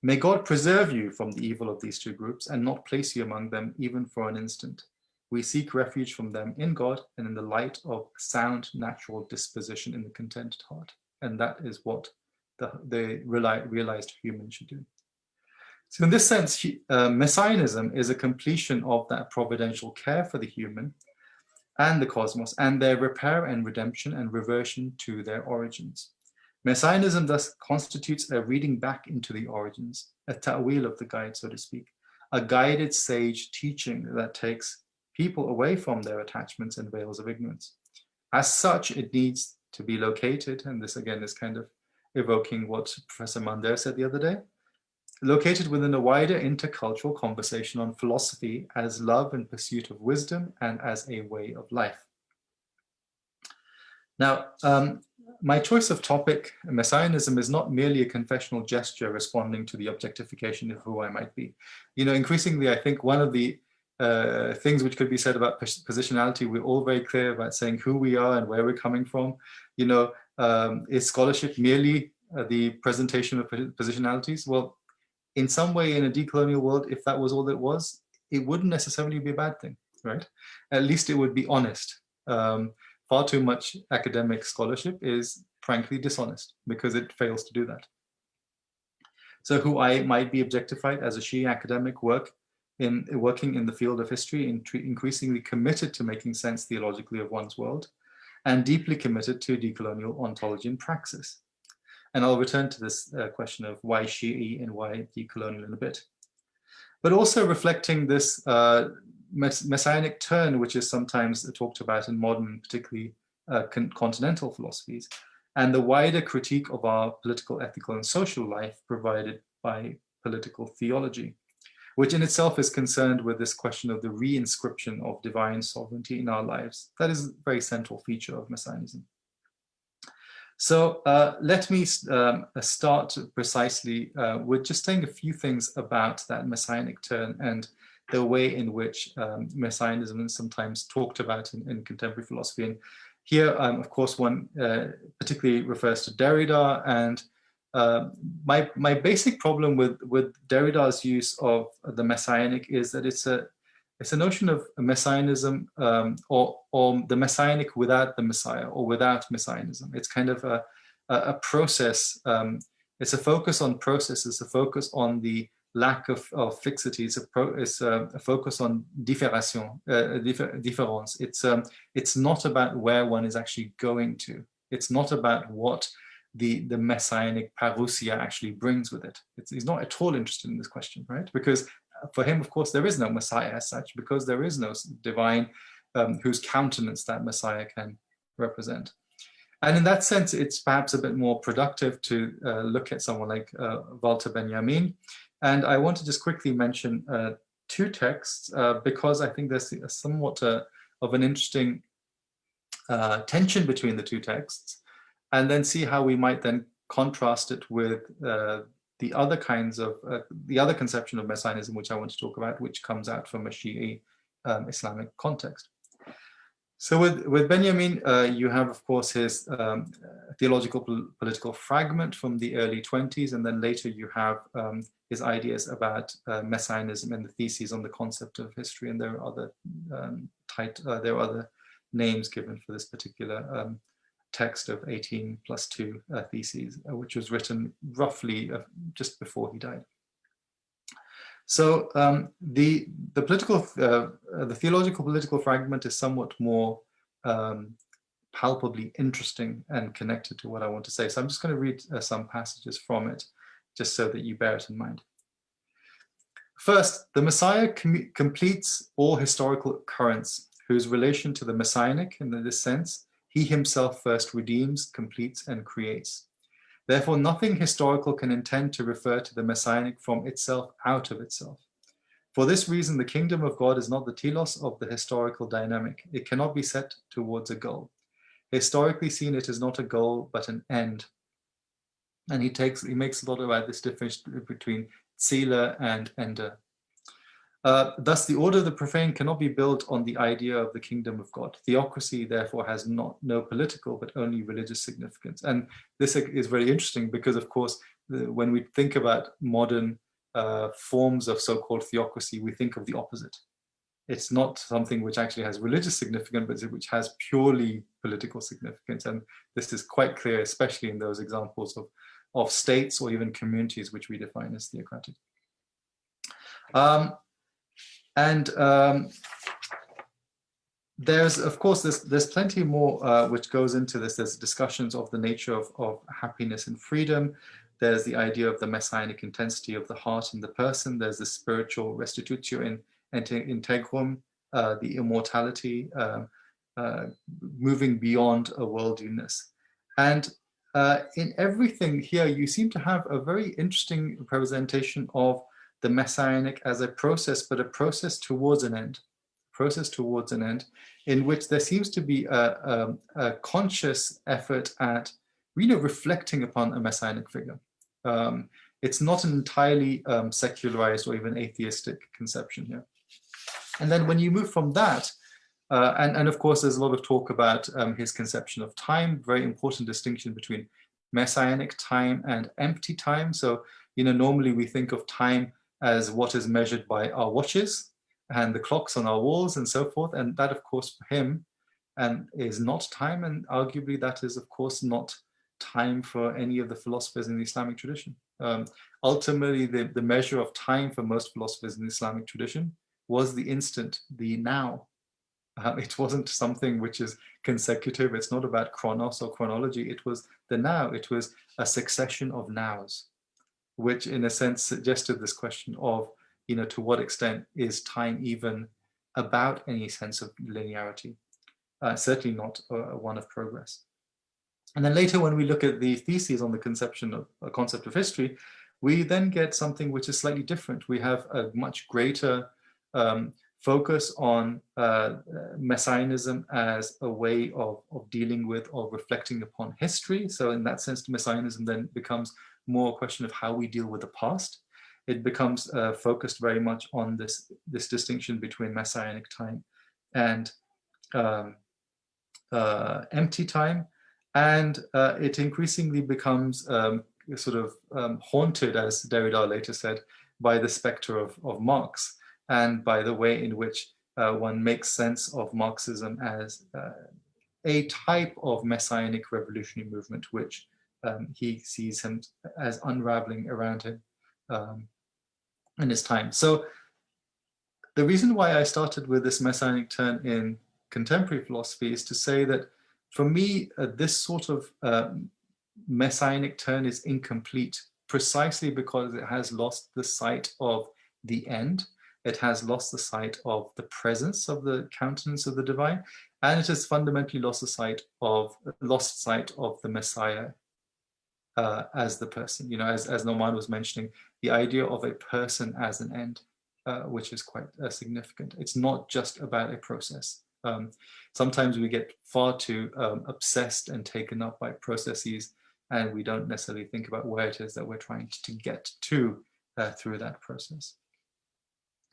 May God preserve you from the evil of these two groups and not place you among them even for an instant. We seek refuge from them in God and in the light of sound natural disposition in the contented heart. And that is what the realized human should do. So in this sense, Messianism is a completion of that providential care for the human and the cosmos and their repair and redemption and reversion to their origins. Messianism thus constitutes a reading back into the origins, a ta'wil of the guide, so to speak, a guided sage teaching that takes people away from their attachments and veils of ignorance. As such, it needs to be located, and this again is kind of evoking what Professor Mander said the other day, located within a wider intercultural conversation on philosophy as love and pursuit of wisdom and as a way of life. Now, my choice of topic, Messianism, is not merely a confessional gesture responding to the objectification of who I might be. You know, increasingly, I think one of the things which could be said about positionality, we're all very clear about saying who we are and where we're coming from. You know, is scholarship merely the presentation of positionalities? Well, in some way, in a decolonial world, if that was all it was, it wouldn't necessarily be a bad thing, right? At least it would be honest. Far too much academic scholarship is frankly dishonest because it fails to do that. So who I might be objectified as a Shia academic working in the field of history, increasingly committed to making sense theologically of one's world, and deeply committed to decolonial ontology and praxis. And I'll return to this question of why Shi'i and why decolonial in a bit. But also reflecting this messianic turn, which is sometimes talked about in modern, particularly continental philosophies, and the wider critique of our political, ethical, and social life provided by political theology, which in itself is concerned with this question of the reinscription of divine sovereignty in our lives. That is a very central feature of Messianism. So let me start precisely with just saying a few things about that messianic turn and the way in which Messianism is sometimes talked about in contemporary philosophy. And here, of course, one particularly refers to Derrida. And my basic problem with Derrida's use of the messianic is that it's a notion of a messianism or the messianic without the Messiah or without messianism. It's kind of a process. It's a focus on process. It's a focus on the lack of fixity. It's a focus on difference. It's not about where one is actually going to. It's not about what the messianic parousia actually brings with it. He's not at all interested in this question, right? Because for him, of course, there is no Messiah as such, because there is no divine whose countenance that Messiah can represent. And in that sense, it's perhaps a bit more productive to look at someone like Walter Benjamin. And I want to just quickly mention two texts because I think there's somewhat of an interesting tension between the two texts, and then see how we might then contrast it with the other kinds of, the other conception of Messianism, which I want to talk about, which comes out from a Shi'i Islamic context. So with Benjamin, you have, of course, his theological political fragment from the early 20s, and then later you have his ideas about Messianism and the theses on the concept of history, and there are other there are other names given for this particular text of 18+2 theses, which was written roughly just before he died. So the theological political fragment is somewhat more palpably interesting and connected to what I want to say. So I'm just going to read some passages from it, just so that you bear it in mind. First, the Messiah completes all historical occurrence, whose relation to the Messianic, in this sense, he himself first redeems, completes, and creates. Therefore, nothing historical can intend to refer to the Messianic from itself out of itself. For this reason, the kingdom of God is not the telos of the historical dynamic. It cannot be set towards a goal. Historically seen, it is not a goal, but an end. And he makes a lot about this difference between Ziele and Ende. Thus, the order of the profane cannot be built on the idea of the kingdom of God. Theocracy, therefore, has no political, but only religious significance. And this is very interesting because, of course, when we think about modern forms of so-called theocracy, we think of the opposite. It's not something which actually has religious significance, but which has purely political significance. And this is quite clear, especially in those examples of states or even communities which we define as theocratic. There's, of course, there's plenty more which goes into this. There's discussions of the nature of happiness and freedom. There's the idea of the messianic intensity of the heart and the person. There's the spiritual restitutio in integrum, the immortality, moving beyond a worldliness. And in everything here, you seem to have a very interesting representation of the messianic as a process, but a process towards an end. In which there seems to be a conscious effort at reflecting upon a messianic figure. It's not an entirely secularized or even atheistic conception here. And then when you move from that, and of course there's a lot of talk about his conception of time, very important distinction between messianic time and empty time. So, normally we think of time as what is measured by our watches and the clocks on our walls and so forth. And that, of course, for him is not time. And arguably that is, of course, not time for any of the philosophers in the Islamic tradition. Ultimately, the measure of time for most philosophers in the Islamic tradition was the instant, the now. It wasn't something which is consecutive. It's not about chronos or chronology. It was the now. It was a succession of nows, which in a sense suggested this question of, to what extent is time even about any sense of linearity? Certainly not one of progress. And then later, when we look at the theses on the concept of history, we then get something which is slightly different. We have a much greater focus on messianism as a way of dealing with or reflecting upon history. So in that sense, messianism then becomes more a question of how we deal with the past. It becomes focused very much on this distinction between messianic time and empty time. And it increasingly becomes sort of haunted, as Derrida later said, by the specter of Marx, and by the way in which one makes sense of Marxism as a type of messianic revolutionary movement, which he sees him as unraveling around him in his time. So the reason why I started with this messianic turn in contemporary philosophy is to say that for me, this sort of messianic turn is incomplete precisely because it has lost the sight of the end. It has lost the sight of the presence of the countenance of the divine. and it has fundamentally lost sight of the Messiah as the person. You know, as Nauman was mentioning, the idea of a person as an end, which is quite significant. It's not just about a process. Sometimes we get far too obsessed and taken up by processes, and we don't necessarily think about where it is that we're trying to get to through that process.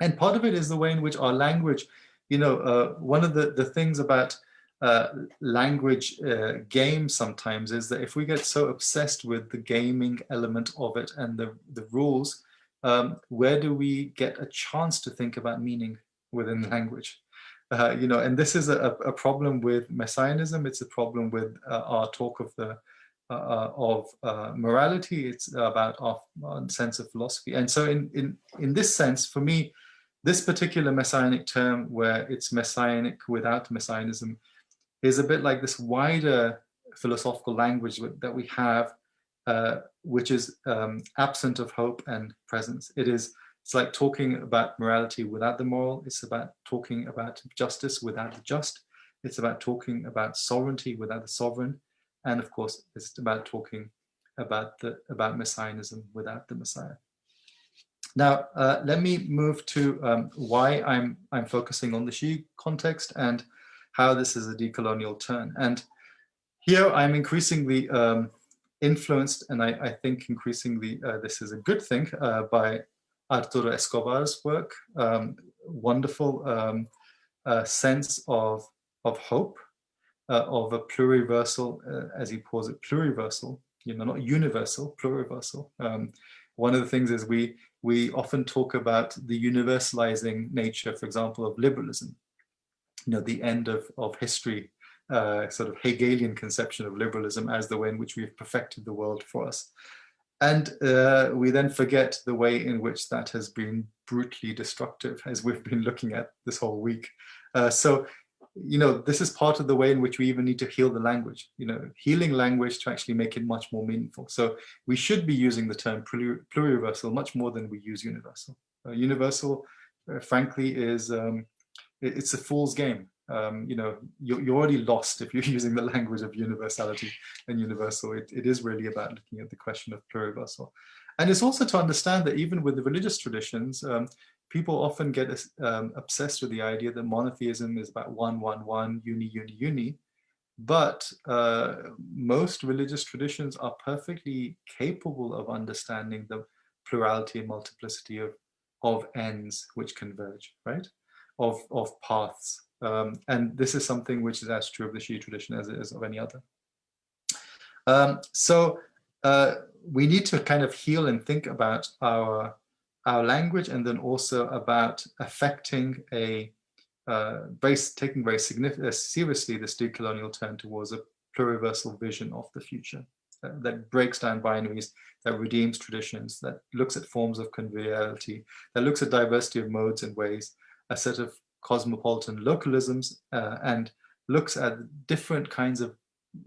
And part of it is the way in which our language, you know, one of the things about language games sometimes is that if we get so obsessed with the gaming element of it and the rules, where do we get a chance to think about meaning within language? You know, and this is a problem with Messianism. It's a problem with our talk of morality. It's about our sense of philosophy. And so in this sense, for me, this particular messianic term, where it's messianic without messianism, is a bit like this wider philosophical language that we have, which is absent of hope and presence. It's like talking about morality without the moral. It's about talking about justice without the just. It's about talking about sovereignty without the sovereign. And of course, it's about talking about messianism without the Messiah. Now, let me move to why I'm focusing on the Shi'i context and how this is a decolonial turn. And here I'm increasingly influenced, and I think increasingly this is a good thing, by Arturo Escobar's work. Wonderful sense of hope, of a pluriversal, as he calls it, pluriversal, you know, not universal, pluriversal. One of the things is we often talk about the universalizing nature, for example, of liberalism. You know, the end of history, sort of Hegelian conception of liberalism as the way in which we've perfected the world for us. And we then forget the way in which that has been brutally destructive, as we've been looking at this whole week. So, you know, this is part of the way in which we even need to heal the language, you know, healing language to actually make it much more meaningful. So we should be using the term pluriversal much more than we use universal. Universal, frankly, is it's a fool's game. You know, you're already lost if you're using the language of universality and universal. It is really about looking at the question of pluriversal. And it's also to understand that even with the religious traditions, people often get obsessed with the idea that monotheism is about one, uni. But most religious traditions are perfectly capable of understanding the plurality and multiplicity of ends which converge, right? Of paths. And this is something which is as true of the Shi'i tradition as it is of any other. So we need to kind of heal and think about our language, and then also about affecting taking very seriously this decolonial turn towards a pluriversal vision of the future that breaks down binaries, that redeems traditions, that looks at forms of conviviality, that looks at diversity of modes and ways, a set of cosmopolitan localisms, and looks at different kinds of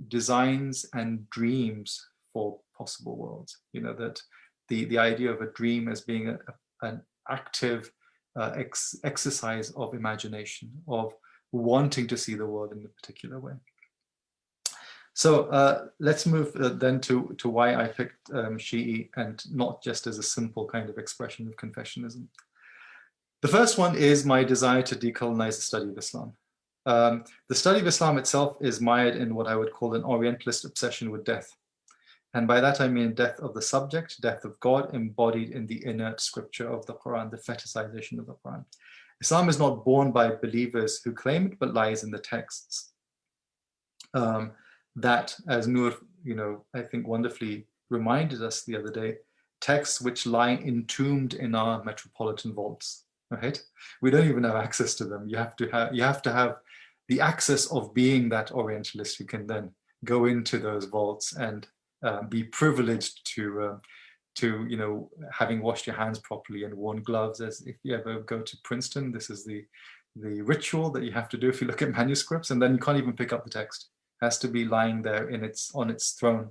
designs and dreams for possible worlds. You know, that the idea of a dream as being an active exercise of imagination, of wanting to see the world in a particular way. So let's move then to why I picked Shi'i, and not just as a simple kind of expression of confessionism. The first one is my desire to decolonize the study of Islam. The study of Islam itself is mired in what I would call an Orientalist obsession with death. And by that I mean death of the subject, death of God embodied in the inert scripture of the Quran, the fetishization of the Quran. Islam is not born by believers who claim it, but lies in the texts. That, as Noor, you know, I think wonderfully reminded us the other day, texts which lie entombed in our metropolitan vaults, right? We don't even have access to them. You have to have the access of being that Orientalist who can then go into those vaults and be privileged to you know, having washed your hands properly and worn gloves. As if you ever go to Princeton, this is the ritual that you have to do if you look at manuscripts, and then you can't even pick up the text. It has to be lying there on its throne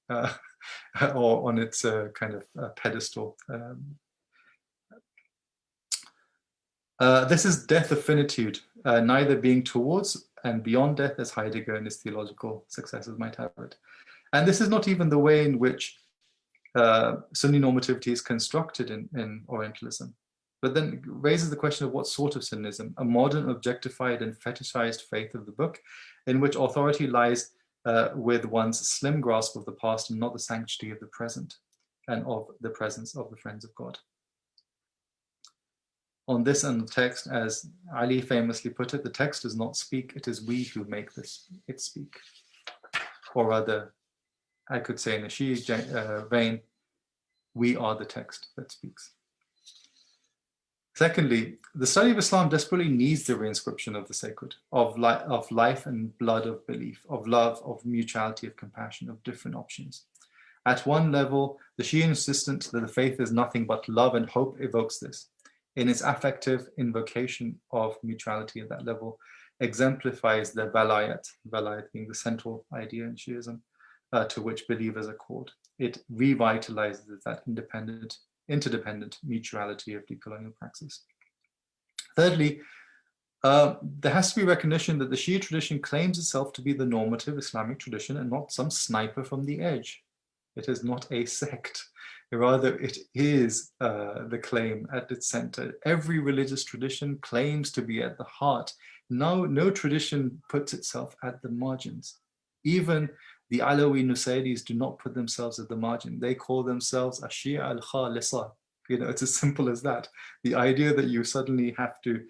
or on its kind of pedestal. This is death of finitude, neither being towards and beyond death, as Heidegger and his theological successors might have it. And this is not even the way in which Sunni normativity is constructed in Orientalism, but then it raises the question of what sort of Sunnism, a modern, objectified and fetishized faith of the book, in which authority lies with one's slim grasp of the past and not the sanctity of the present and of the presence of the friends of God. On this and the text, as Ali famously put it, the text does not speak, it is we who make it speak. Or rather, I could say in a Shi'i vein, we are the text that speaks. Secondly, the study of Islam desperately needs the reinscription of the sacred, of life and blood of belief, of love, of mutuality, of compassion, of different options. At one level, the Shia insistence that the faith is nothing but love and hope evokes this. In its affective invocation of mutuality at that level, exemplifies the balayat being the central idea in Shiism, to which believers are called. It revitalizes that interdependent mutuality of decolonial praxis. Thirdly, there has to be recognition that the Shia tradition claims itself to be the normative Islamic tradition and not some sniper from the edge. It is not a sect. Rather, it is the claim at its center. Every religious tradition claims to be at the heart. No tradition puts itself at the margins. Even the Alawi Nusayris do not put themselves at the margin. They call themselves Ashia al-Khalisa. It's as simple as that. The idea that you suddenly have to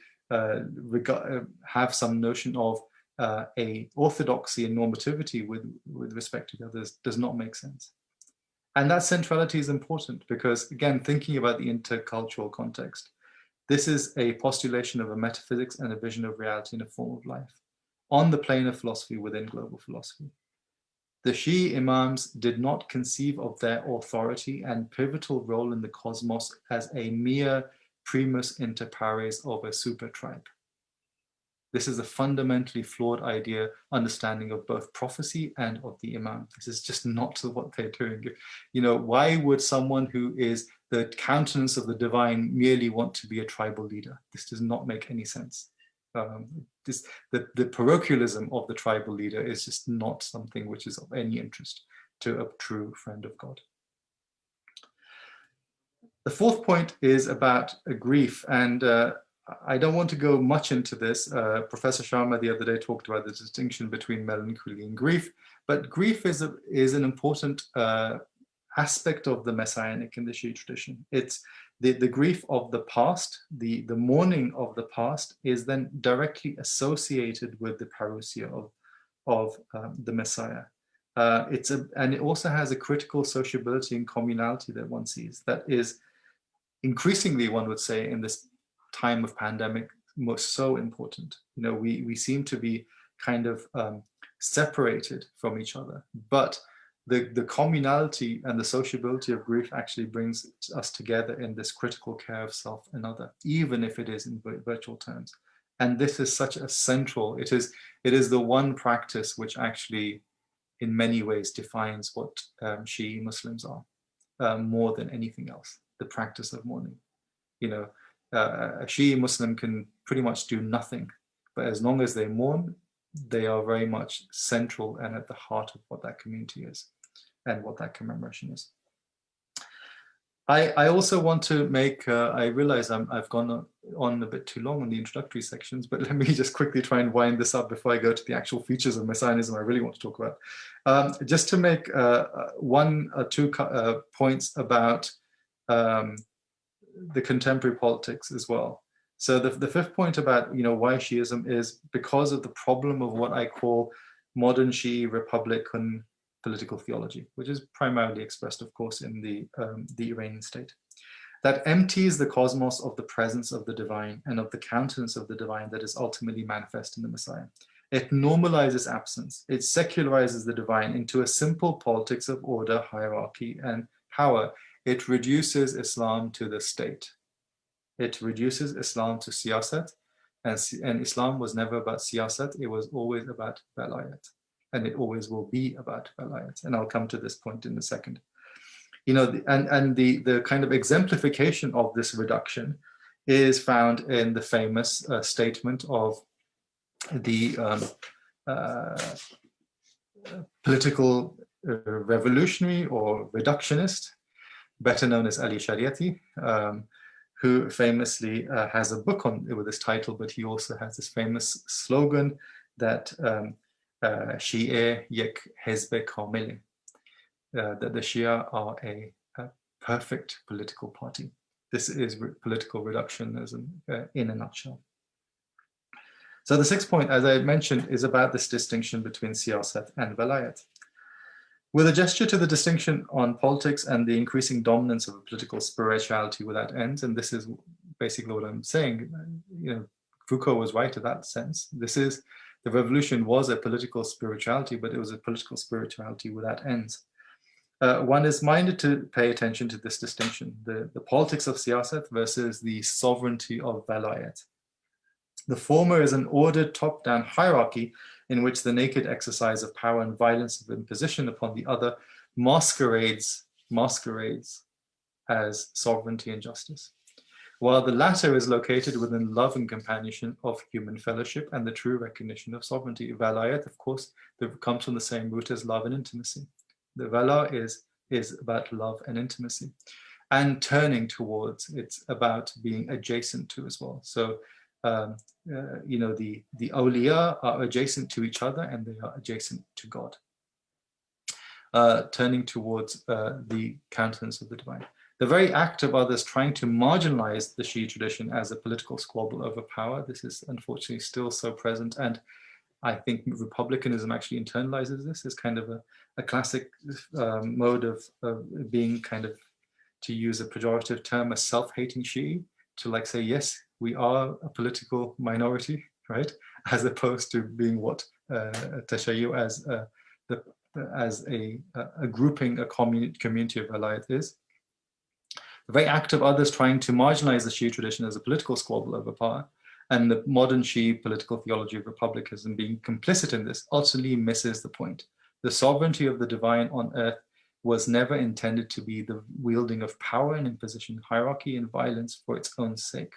have some notion of a orthodoxy and normativity with respect to the others does not make sense. And that centrality is important because, again, thinking about the intercultural context, this is a postulation of a metaphysics and a vision of reality in a form of life on the plane of philosophy within global philosophy. The Shi'i Imams did not conceive of their authority and pivotal role in the cosmos as a mere primus inter pares of a super tribe. This is a fundamentally flawed understanding of both prophecy and of the Imam. This is just not what they're doing. Why would someone who is the countenance of the divine merely want to be a tribal leader? This does not make any sense. The parochialism of the tribal leader is just not something which is of any interest to a true friend of God. The fourth point is about grief, and I don't want to go much into this. Professor Sharma the other day talked about the distinction between melancholy and grief, but grief is an important aspect of the Messianic in the Shi'i tradition. It's the grief of the past, the mourning of the past is then directly associated with the parousia of the Messiah. And it also has a critical sociability and communality that one sees that is increasingly, one would say, in this time of pandemic, so important. We seem to be kind of separated from each other, but the communality and the sociability of grief actually brings us together in this critical care of self and other, even if it is in virtual terms. And this is such a central, it is the one practice which actually in many ways defines what Shi'i Muslims are, more than anything else, the practice of mourning. A Shi'i Muslim can pretty much do nothing, but as long as they mourn, they are very much central and at the heart of what that community is and what that commemoration is. I also want to make, I realize I've gone on a bit too long on the introductory sections, but let me just quickly try and wind this up before I go to the actual features of Messianism I really want to talk about. Just to make one or two points about the contemporary politics as well. So the fifth point about why Shi'ism is because of the problem of what I call modern Shi'i Republican political theology, which is primarily expressed, of course, in the Iranian state, that empties the cosmos of the presence of the divine and of the countenance of the divine that is ultimately manifest in the Messiah. It normalizes absence. It secularizes the divine into a simple politics of order, hierarchy, and power. It reduces Islam to the state. It reduces Islam to siyasat, and Islam was never about siyasat. It was always about balayat. And it always will be about balayat. And I'll come to this point in a second. The kind of exemplification of this reduction is found in the famous statement of the political revolutionary or reductionist, better known as Ali Shariati, who famously has a book with this title, but he also has this famous slogan that Shia yek hezbe kamil, that the Shia are a perfect political party. This is political reductionism in a nutshell. So the sixth point, as I mentioned, is about this distinction between siyasat and velayat. With a gesture to the distinction on politics and the increasing dominance of a political spirituality without ends, and this is basically what I'm saying, you know, Foucault was right in that sense. The revolution was a political spirituality, but it was a political spirituality without ends. One is minded to pay attention to this distinction, the politics of siyasat versus the sovereignty of velayat. The former is an ordered top-down hierarchy in which the naked exercise of power and violence of imposition upon the other masquerades as sovereignty and justice, while the latter is located within love and companionship of human fellowship and the true recognition of sovereignty. Velayat, of course, comes from the same root as love and intimacy. The Vela is about love and intimacy, and turning towards, it's about being adjacent to as well. So you know, the awliya are adjacent to each other and they are adjacent to God. Turning towards the countenance of the divine. The very act of others trying to marginalize the Shia tradition as a political squabble over power, this is unfortunately still so present, and I think republicanism actually internalizes this as kind of a classic mode of being kind of, to use a pejorative term, a self-hating Shia, to like say, yes, we are a political minority, right? As opposed to being what Tashayyu as a grouping, a community of velayat is. The very act of others trying to marginalize the Shia tradition as a political squabble over power, and the modern Shia political theology of republicanism being complicit in this utterly misses the point. The sovereignty of the divine on earth was never intended to be the wielding of power and imposition, hierarchy and violence for its own sake.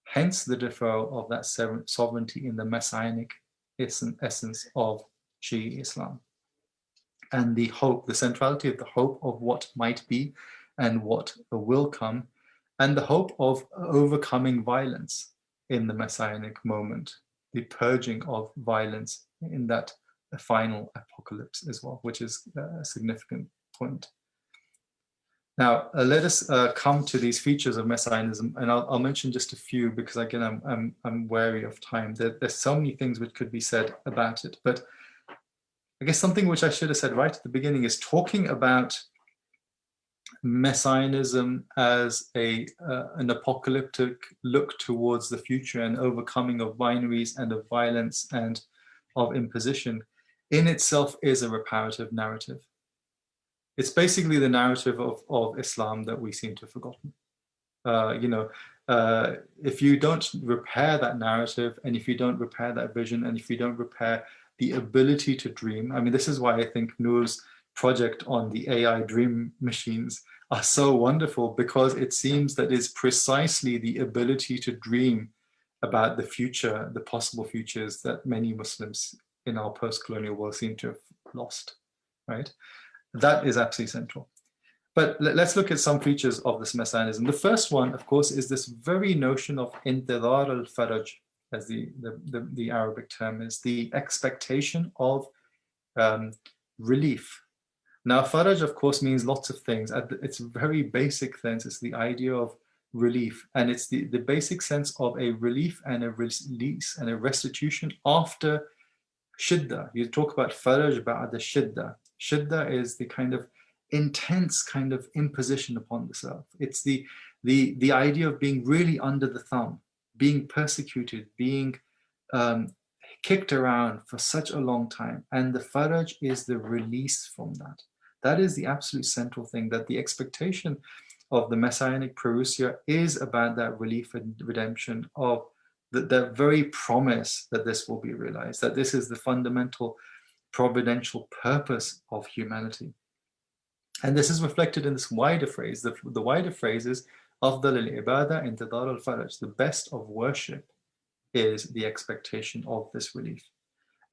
Hence the deferral of that sovereignty in the messianic essence of Shia Islam. And the hope, the centrality of the hope of what might be and what will come, and the hope of overcoming violence in the messianic moment, the purging of violence in that final apocalypse as well, which is a significant point. Now, let us come to these features of messianism, and I'll mention just a few because again, I'm wary of time. There's so many things which could be said about it, but I guess something which I should have said right at the beginning is talking about messianism as an apocalyptic look towards the future and overcoming of binaries and of violence and of imposition in itself is a reparative narrative. It's basically the narrative of Islam that we seem to have forgotten. You know, if you don't repair that narrative, and if you don't repair that vision, and if you don't repair the ability to dream, I mean, this is why I think Noor's project on the AI dream machines are so wonderful, because it seems that it's precisely the ability to dream about the future, the possible futures that many Muslims in our post-colonial world seem to have lost, right? That is absolutely central. But let's look at some features of this messianism. The first one, of course, is this very notion of intidar al-faraj, as the Arabic term is, the expectation of relief. Now, faraj, of course, means lots of things. At its very basic sense, it's the idea of relief. And it's the basic sense of a relief and a release and a restitution after shidda. You talk about faraj ba'da shidda. Shidda is the kind of intense kind of imposition upon the self. It's the idea of being really under the thumb, being persecuted, being kicked around for such a long time. And the faraj is the release from that. That is the absolute central thing, that the expectation of the messianic parousia is about that relief and redemption of the very promise that this will be realized, that this is the fundamental providential purpose of humanity. And this is reflected in this wider phrase. The wider phrase is Afdal al-ibada intidar al-faraj, the best of worship is the expectation of this relief.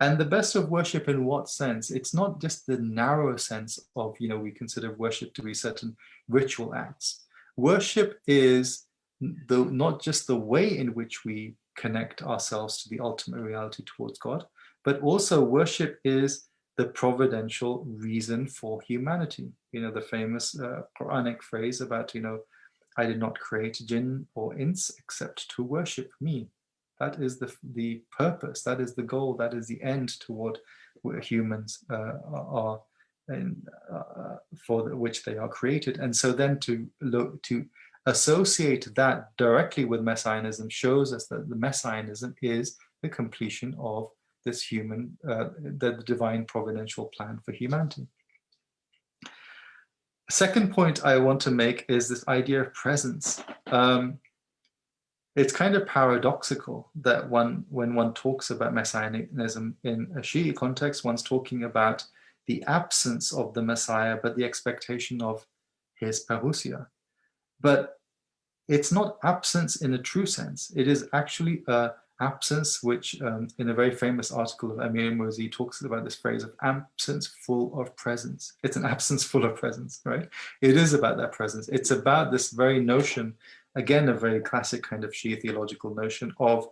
And the best of worship in what sense? It's not just the narrow sense of, we consider worship to be certain ritual acts. Worship is not just the way in which we connect ourselves to the ultimate reality towards God, but also worship is the providential reason for humanity. The famous Quranic phrase about, I did not create jinn or ins except to worship me. That is the purpose, that is the goal, that is the end toward where humans are, for which they are created. And so then to associate that directly with Messianism shows us that the Messianism is the completion of this the divine providential plan for humanity. Second point I want to make is this idea of presence. It's kind of paradoxical that when one talks about Messianism in a Shi'i context, one's talking about the absence of the Messiah, but the expectation of his parousia. But it's not absence in a true sense. It is actually a absence which, in a very famous article of Amir Mozi, talks about this phrase of absence full of presence. It's an absence full of presence, right? It is about that presence. It's about this very notion, again, a very classic kind of Shia theological notion of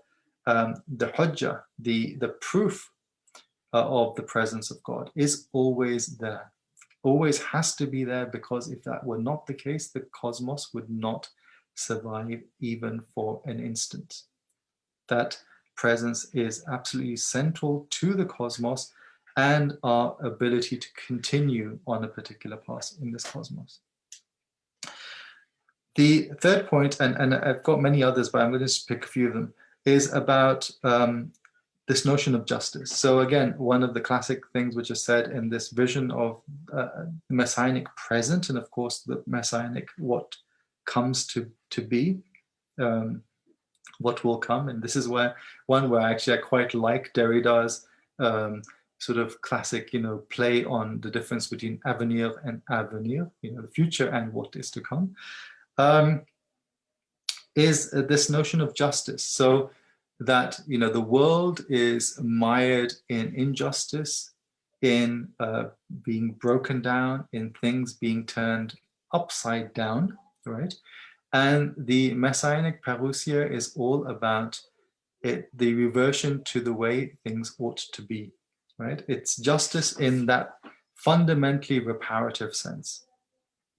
the hujjah, the proof of the presence of God is always there, always has to be there, because if that were not the case, the cosmos would not survive even for an instant. That presence is absolutely central to the cosmos and our ability to continue on a particular path in this cosmos. The third point, and I've got many others, but I'm going to just pick a few of them, is about this notion of justice. So again, one of the classic things which is said in this vision of the messianic present, and of course the messianic what comes to be, what will come. And this is where actually I quite like Derrida's sort of classic, play on the difference between avenir and avenir, the future and what is to come, is this notion of justice. So that, the world is mired in injustice, in being broken down, in things being turned upside down, right? And the messianic parousia is all about the reversion to the way things ought to be, right? It's justice in that fundamentally reparative sense.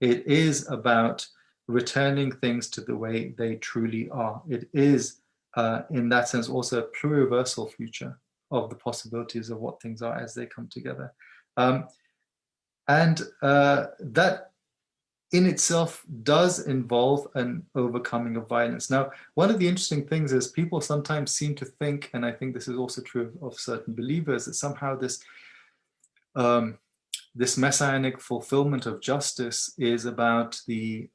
It is about returning things to the way they truly are. It is, in that sense, also a pluriversal future of the possibilities of what things are as they come together. And that in itself does involve an overcoming of violence. Now, one of the interesting things is people sometimes seem to think, and I think this is also true of certain believers, that somehow this this messianic fulfillment of justice is about the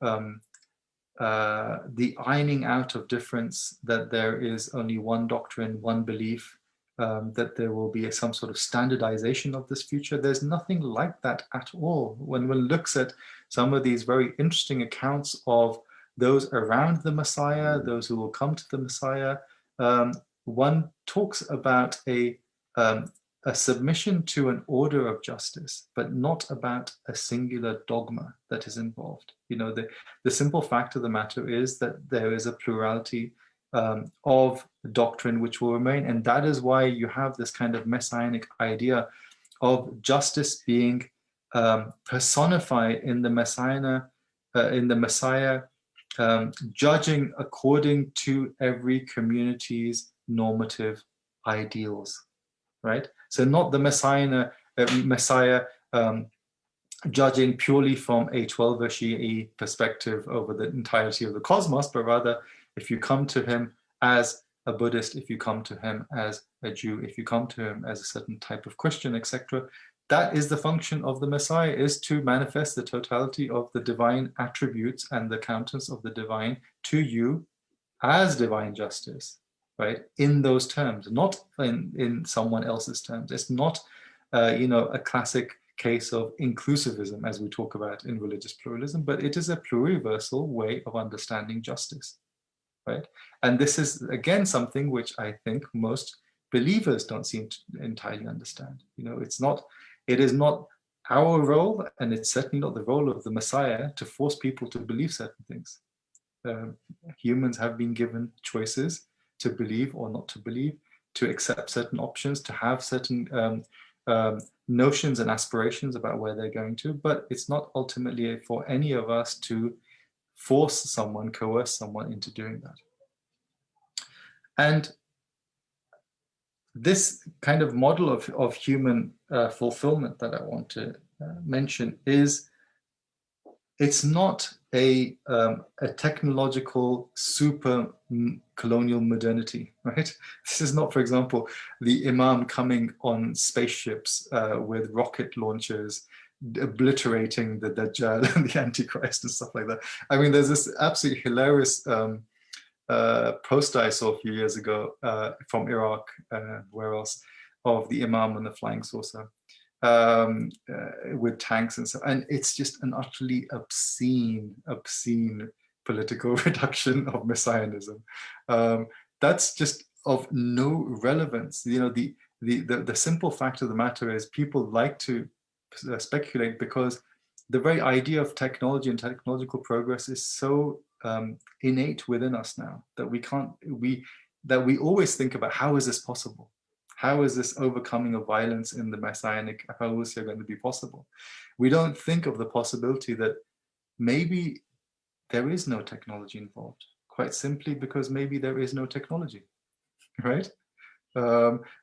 ironing out of difference, that there is only one doctrine, one belief, that there will be some sort of standardization of this future. There's nothing like that at all. When one looks at some of these very interesting accounts of those around the Messiah, those who will come to the Messiah, one talks about a submission to an order of justice, but not about a singular dogma that is involved. The simple fact of the matter is that there is a plurality of doctrine which will remain, and that is why you have this kind of messianic idea of justice being personified in the Messiah, judging according to every community's normative ideals, right? So not the Messiah judging purely from a 12er Shi'i perspective over the entirety of the cosmos, but rather if you come to him as a Buddhist, if you come to him as a Jew, if you come to him as a certain type of Christian, etc., that is the function of the Messiah, is to manifest the totality of the divine attributes and the countenance of the divine to you as divine justice, right? In those terms, not in someone else's terms. It's not, a classic case of inclusivism as we talk about in religious pluralism, but it is a pluriversal way of understanding justice. right? And this is, again, something which I think most believers don't seem to entirely understand. You know, it is not our role, and it's certainly not the role of the Messiah to force people to believe certain things. Humans have been given choices to believe or not to believe, to accept certain options, to have certain notions and aspirations about where they're going to, but it's not ultimately for any of us to force someone, coerce someone into doing that. And this kind of model of human fulfillment that I want to mention is, it's not a technological super colonial modernity, right? This is not, for example, the Imam coming on spaceships with rocket launchers, obliterating the Dajjal and the Antichrist and stuff like that. I mean, there's this absolutely hilarious post I saw a few years ago from Iraq, where else, of the Imam on the flying saucer. With tanks and so, and it's just an utterly obscene political reduction of messianism. That's just of no relevance. You know, the simple fact of the matter is, people like to speculate because the very idea of technology and technological progress is so innate within us now that we always think about, how is this possible? How is this overcoming of violence in the messianic parousia going to be possible? We don't think of the possibility that maybe there is no technology involved, quite simply because maybe there is no technology, right?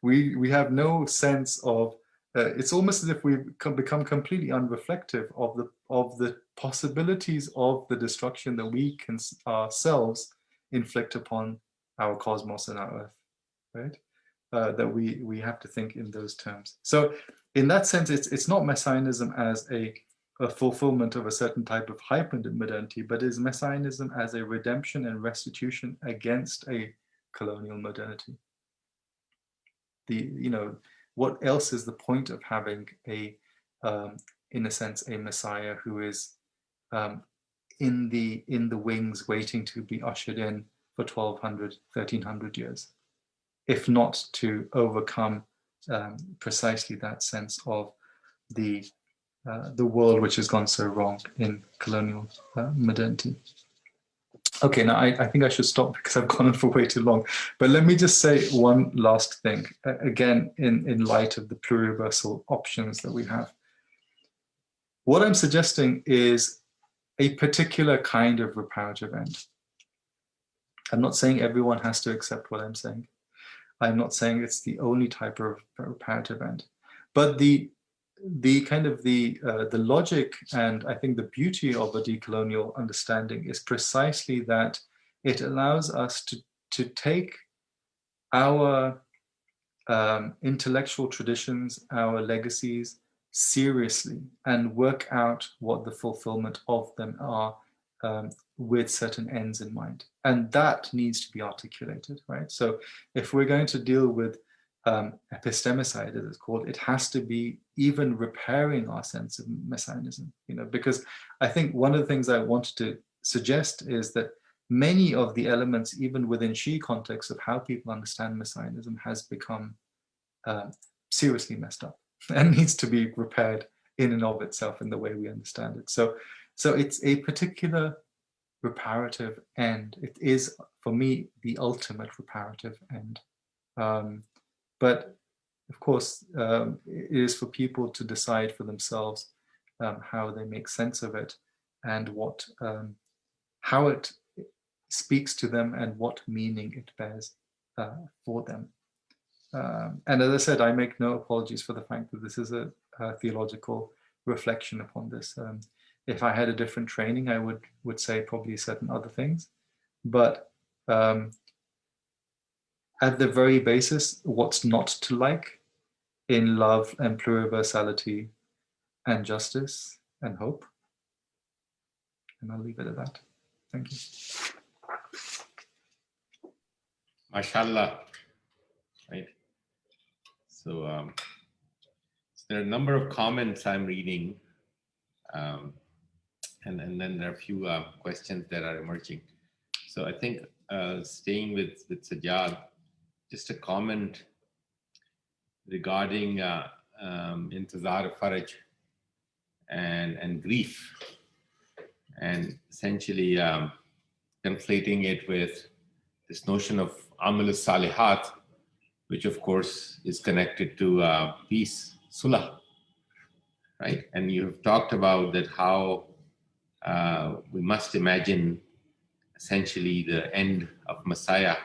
We have no sense of, it's almost as if we become completely unreflective of the possibilities of the destruction that we can ourselves inflict upon our cosmos and our earth, right? That we have to think in those terms. So in that sense, it's not messianism as a fulfillment of a certain type of hyper-modernity, but is messianism as a redemption and restitution against a colonial modernity. What else is the point of having in a sense, a Messiah who is in the wings waiting to be ushered in for 1200, 1300 years? If not to overcome precisely that sense of the world which has gone so wrong in colonial modernity. Okay, now I think I should stop because I've gone on for way too long. But let me just say one last thing, again, in light of the pluriversal options that we have. What I'm suggesting is a particular kind of reparative end. I'm not saying everyone has to accept what I'm saying. I'm not saying it's the only type of reparative end, but the kind of the logic and I think the beauty of a decolonial understanding is precisely that it allows us to take our intellectual traditions, our legacies seriously and work out what the fulfillment of them are with certain ends in mind. And that needs to be articulated, right? So if we're going to deal with epistemicide, as it's called, it has to be even repairing our sense of messianism, because I think one of the things I wanted to suggest is that many of the elements, even within Shi'i context, of how people understand messianism has become seriously messed up and needs to be repaired in and of itself in the way we understand it. So it's a particular reparative end. It is, for me, the ultimate reparative end. But of course, it is for people to decide for themselves how they make sense of it and what, how it speaks to them and what meaning it bears for them. And as I said, I make no apologies for the fact that this is a theological reflection upon this. If I had a different training, I would say probably certain other things. But at the very basis, what's not to like in love and pluriversality and justice and hope? And I'll leave it at that. Thank you. Mashallah. Right. So there are a number of comments I'm reading, and then there are a few questions that are emerging. So I think staying with Sajjad, just a comment regarding intizar faraj and grief, and essentially conflating it with this notion of amal salihat, which of course is connected to peace, sulah, right? And you have talked about that how we must imagine essentially the end of Messiah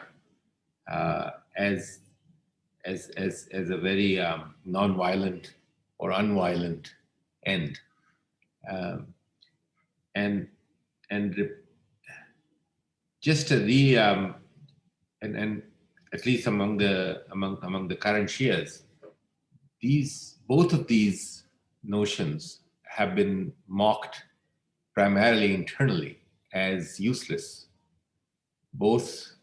as a very non-violent or unviolent end, and just a and at least among the current Shias, both of these notions have been mocked primarily internally as useless. Both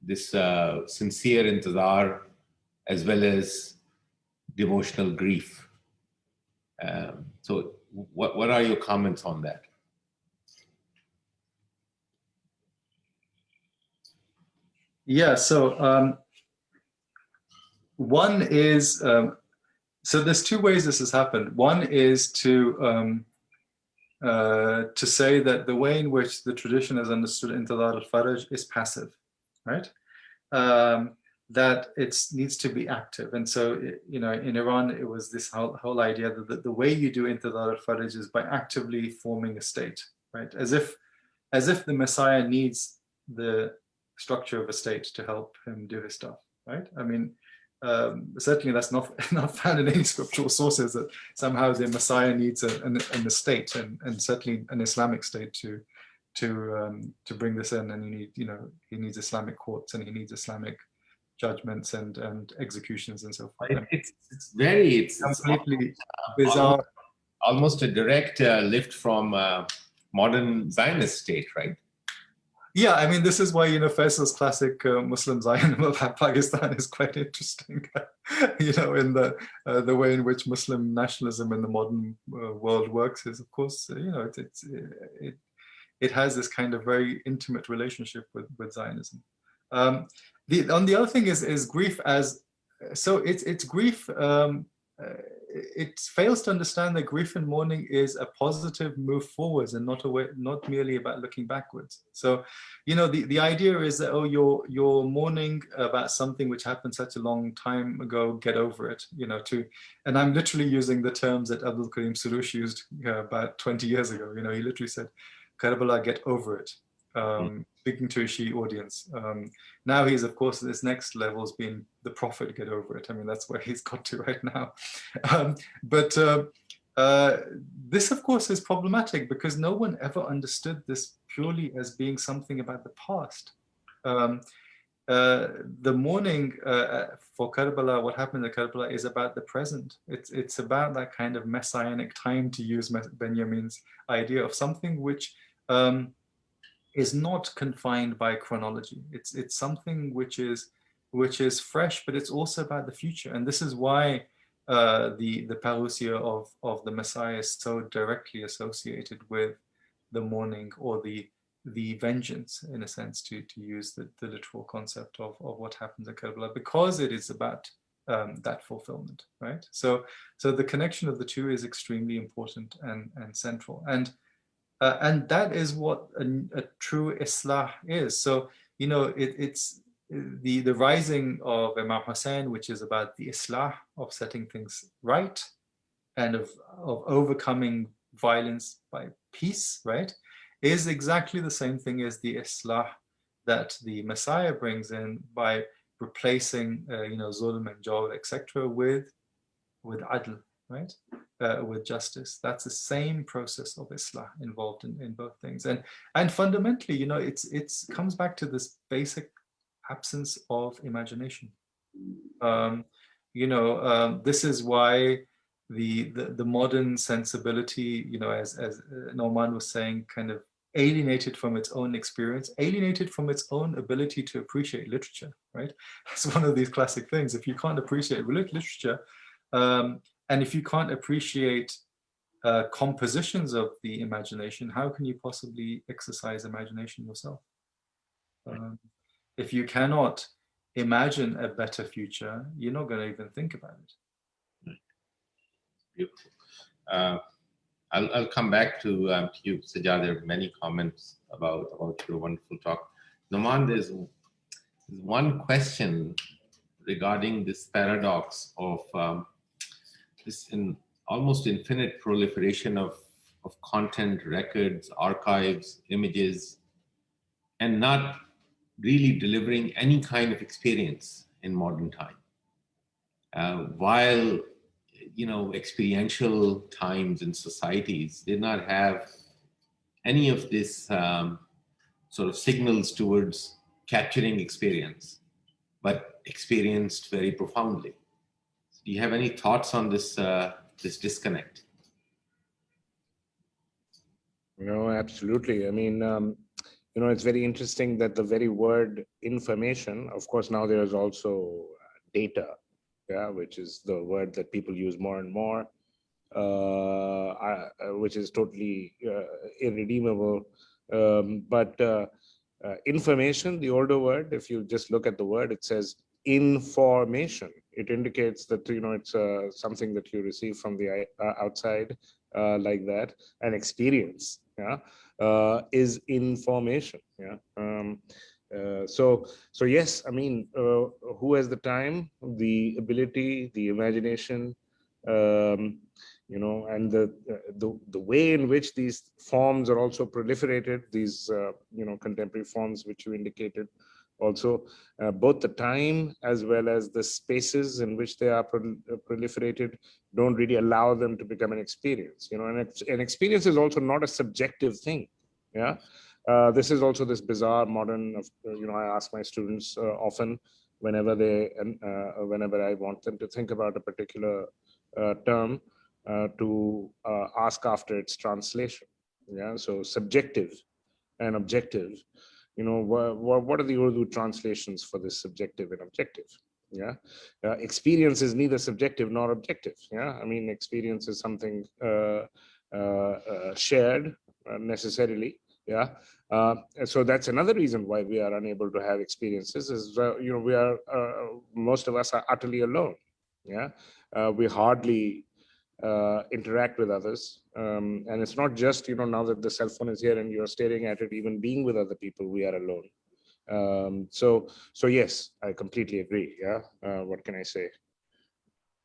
this sincere intizar as well as devotional grief. So what are your comments on that? Yeah, so one is, so there's two ways this has happened. One is to say that the way in which the tradition has understood intizar al-faraj is passive, right? That it needs to be active. And so, in Iran, it was this whole idea that the way you do intizar al-faraj is by actively forming a state, right? As if the Messiah needs the structure of a state to help him do his stuff, right? I mean, certainly that's not found in any scriptural sources that somehow the Messiah needs a state, and certainly an Islamic state to bring this in. And he needs Islamic courts, and he needs Islamic judgments and executions and so forth. It's completely bizarre, almost a direct lift from modern Zionist state, right? Yeah, I mean, this is why, Faisal's classic Muslim Zionism of Pakistan is quite interesting, in the way in which Muslim nationalism in the modern world works is, of course, it has this kind of very intimate relationship with Zionism. On the other thing is grief as, so it's grief, it fails to understand that grief and mourning is a positive move forwards and not merely about looking backwards. So, the idea is that, oh, you're mourning about something which happened such a long time ago, get over it, and I'm literally using the terms that Abdul Karim Surush used about 20 years ago. He literally said, Karbala, get over it. Speaking to a Shi'i audience. Now he's, of course, this next level has been the Prophet, get over it. I mean, that's where he's got to right now. But this, of course, is problematic because no one ever understood this purely as being something about the past. The mourning for Karbala, what happened at Karbala, is about the present. It's about that kind of messianic time, to use Benjamin's idea of something which is not confined by chronology. It's something which is fresh, but it's also about the future. And this is why the parousia of the Messiah is so directly associated with the mourning or the vengeance, in a sense, to use the literal concept of what happens at Karbala, because it is about that fulfillment, right? So the connection of the two is extremely important and central. And that is what a true Islah is. So, it's the rising of Imam Hussein, which is about the Islah, of setting things right, and of overcoming violence by peace, right, is exactly the same thing as the Islah that the Messiah brings in by replacing, zulm and jawr, etc., with adl, right? With justice. That's the same process of Islah involved in both things. And fundamentally, it's comes back to this basic absence of imagination. This is why the modern sensibility, as Nauman was saying, kind of alienated from its own experience, alienated from its own ability to appreciate literature, right? It's one of these classic things. If you can't appreciate literature, and if you can't appreciate compositions of the imagination, how can you possibly exercise imagination yourself? If you cannot imagine a better future, you're not going to even think about it. Beautiful. I'll come back to you, Sajjad. There are many comments about your wonderful talk. Nauman, there's one question regarding this paradox of this almost infinite proliferation of content, records, archives, images, and not really delivering any kind of experience in modern time. While experiential times and societies did not have any of this sort of signals towards capturing experience, but experienced very profoundly. Do you have any thoughts on this this disconnect? No, absolutely. I mean, it's very interesting that the very word information, of course, now there's also data, which is the word that people use more and more, which is totally irredeemable. But information, the older word, if you just look at the word, it says information. It indicates that it's something that you receive from the outside, like that. An experience, is information. So yes, I mean, who has the time, the ability, the imagination, and the way in which these forms are also proliferated, these contemporary forms which you indicated, also both the time as well as the spaces in which they are proliferated don't really allow them to become an experience. And an experience is also not a subjective thing. This is also this bizarre modern I ask my students often whenever I want them to think about a particular term, to ask after its translation. So subjective and objective, what are the Urdu translations for this subjective and objective? Experience is neither subjective nor objective. I mean, experience is something shared necessarily. So that's another reason why we are unable to have experiences, is we are most of us are utterly alone. We hardly interact with others, and it's not just now that the cell phone is here and you're staring at it. Even being with other people, we are alone. So yes, I completely agree. What can I say?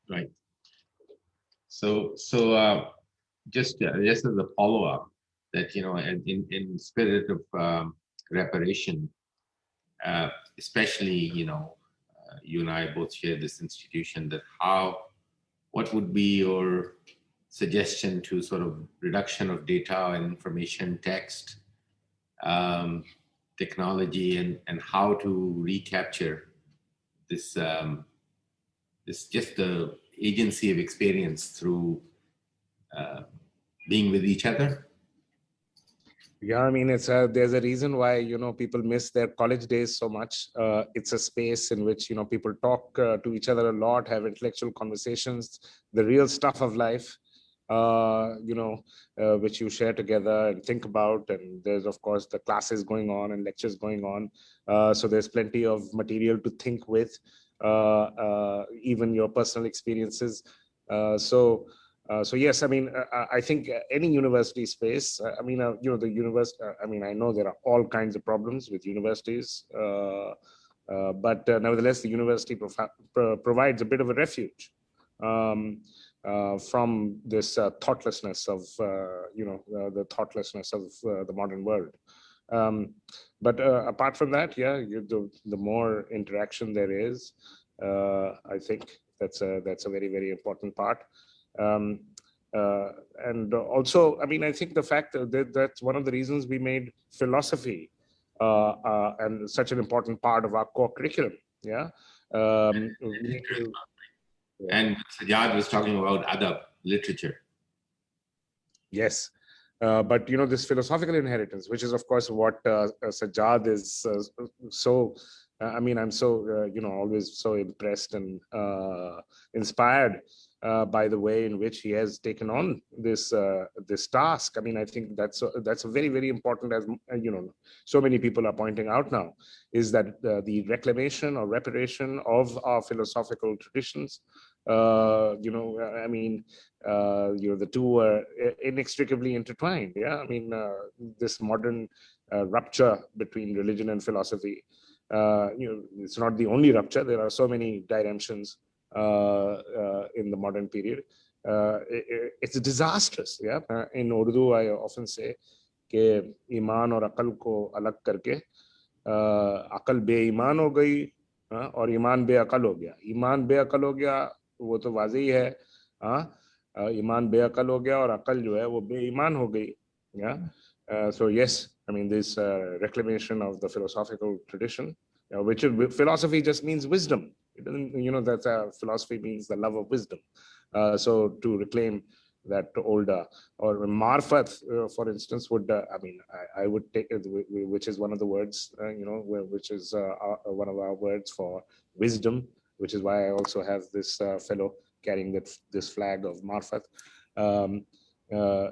Right. So just as a follow-up, that in spirit of reparation, especially you and I both share this institution, that what would be your suggestion to sort of reduction of data and information, text, technology, and how to recapture this just the agency of experience through being with each other? I mean, there's a reason why people miss their college days so much. It's a space in which people talk to each other a lot, have intellectual conversations, the real stuff of life, which you share together and think about. And there's of course the classes going on and lectures going on, so there's plenty of material to think with, even your personal experiences. So yes, I mean, I think any university space, I mean, the university, I mean, I know there are all kinds of problems with universities, but nevertheless, the university provides a bit of a refuge from this thoughtlessness of, the thoughtlessness of the modern world. But apart from that, the more interaction there is, I think that's a very, very important part. And also, I mean, I think the fact that that's one of the reasons we made philosophy and such an important part of our core curriculum. And Sajjad was talking about adab, literature. Yes. But this philosophical inheritance, which is of course what Sajjad is so. I mean, I'm so always so impressed and inspired by the way in which he has taken on this this task. I mean, I think that's a very, very important, as you know, so many people are pointing out now, is that the reclamation or reparation of our philosophical traditions. You know, I mean, you know, the two are inextricably intertwined. Yeah, I mean, this modern rupture between religion and philosophy. You know, it's not the only rupture. There are so many dimensions in the modern period. It's disastrous. Yeah, in Urdu I often say कि ईमान और अकल को अलग करके अकल बेईमान हो गई और ईमान बेअकल हो गया. ईमान बेअकल हो गया वो तो वाज़ेह ही है. ईमान बेअकल हो गया और अकल जो है वो बेईमान हो गई. Yeah. So yes, I mean, this reclamation of the philosophical tradition, which philosophy just means wisdom. It doesn't, you know, that philosophy means the love of wisdom. So to reclaim that older, or marfat, for instance, would I mean, I would take it, which is one of the words, you know, which is one of our words for wisdom, which is why I also have this fellow carrying this flag of marfat.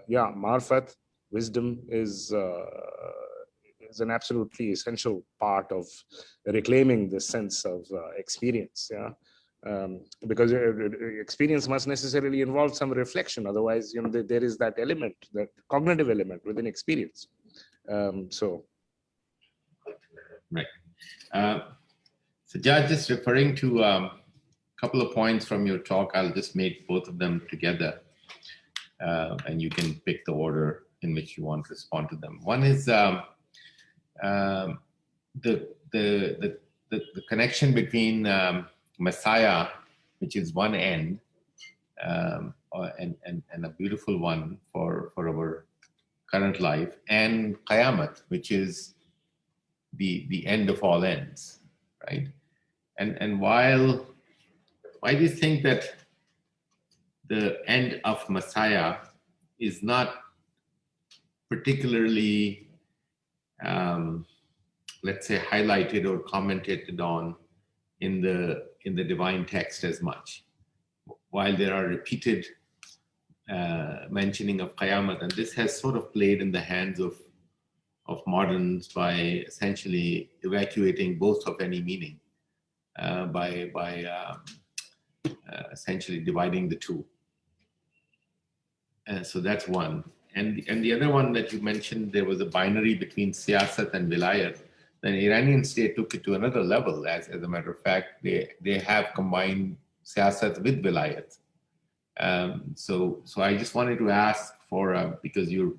Yeah, marfat, wisdom is an absolutely essential part of reclaiming the sense of experience. Yeah. Because experience must necessarily involve some reflection. Otherwise, you know, there is that element, that cognitive element within experience. So, right. Sajjad, just referring to a couple of points from your talk, I'll just make both of them together, and you can pick the order in which you want to respond to them. One is the connection between Messiah, which is one end, and a beautiful one for our current life, and Qayamat, which is the end of all ends, right? And why do you think that the end of Messiah is not particularly, let's say, highlighted or commented on in the divine text as much, while there are repeated mentioning of Qayamat, and this has sort of played in the hands of moderns by essentially evacuating both of any meaning, by essentially dividing the two. And so that's one. And the other one that you mentioned, there was a binary between siyasat and vilayat. The Iranian state took it to another level. As a matter of fact, they have combined siyasat with vilayat. So I just wanted to ask for, because you're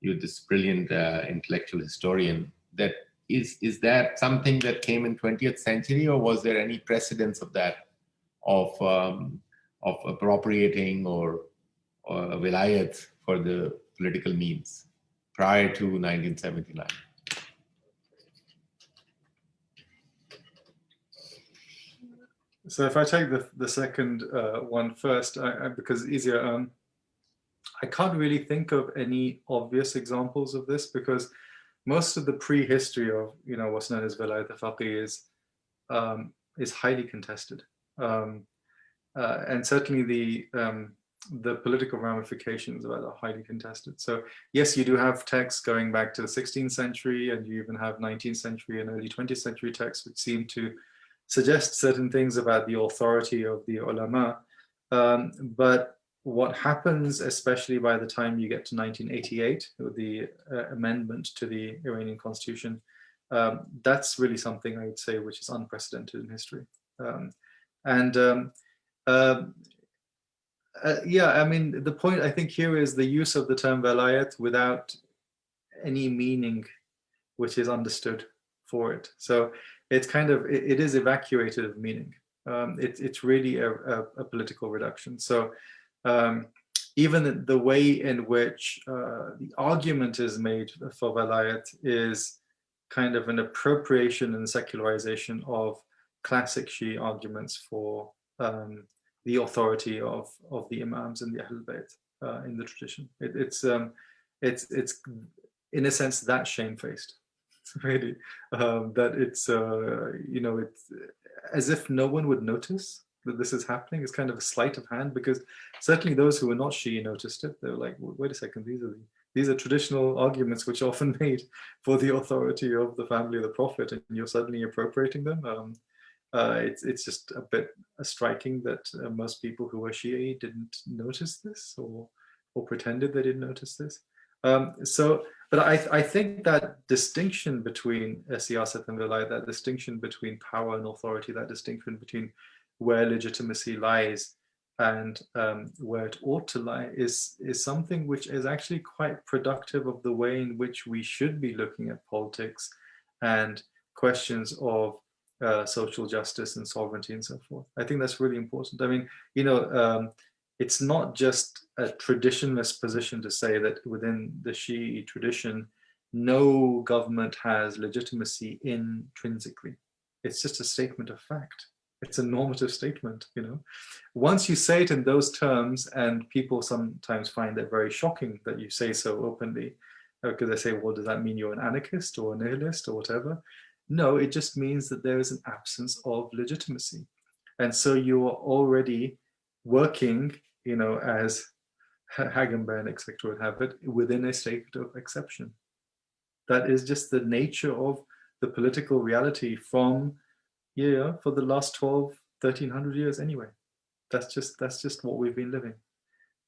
this brilliant intellectual historian, that is that something that came in 20th century, or was there any precedence of that, of appropriating or vilayat for the political means prior to 1979? So if I take the second one first, because it's easier, I can't really think of any obvious examples of this, because most of the prehistory of, you know, what's known as Vilayat al-Faqih is highly contested, and certainly the political ramifications of it are highly contested. So yes, you do have texts going back to the 16th century, and you even have 19th century and early 20th century texts which seem to suggest certain things about the authority of the ulama. But what happens, especially by the time you get to 1988 with the amendment to the Iranian constitution, that's really something I would say which is unprecedented in history. Yeah, I mean, the point I think here is the use of the term velayat without any meaning which is understood for it. So it's kind of, it is evacuated of meaning. It's really a political reduction. So even the way in which the argument is made for velayat is kind of an appropriation and secularization of classic Shia arguments for the authority of the imams and the Ahlul Bayt in the tradition. It's in a sense that shamefaced, really, that it's you know, it's as if no one would notice that this is happening. It's kind of a sleight of hand, because certainly those who were not Shia noticed it. They were like, wait a second, these are traditional arguments which are often made for the authority of the family of the Prophet, and you're suddenly appropriating them. It's just a bit striking that most people who were Shia didn't notice this, or pretended they didn't notice this. But I think that distinction between siyasat and wilayat, that distinction between power and authority, that distinction between where legitimacy lies and where it ought to lie, is something which is actually quite productive of the way in which we should be looking at politics and questions of social justice and sovereignty and so forth. I think that's really important. I mean, it's not just a traditionalist position to say that within the Shi'i tradition, no government has legitimacy intrinsically. It's just a statement of fact. It's a normative statement, Once you say it in those terms, and people sometimes find it very shocking that you say so openly, because they say, well, does that mean you're an anarchist or a nihilist or whatever? No, it just means that there is an absence of legitimacy. And so you are already working, as Hagenbeck and Exeter would have it, within a state of exception. That is just the nature of the political reality for the last 1300 years anyway. That's just what we've been living.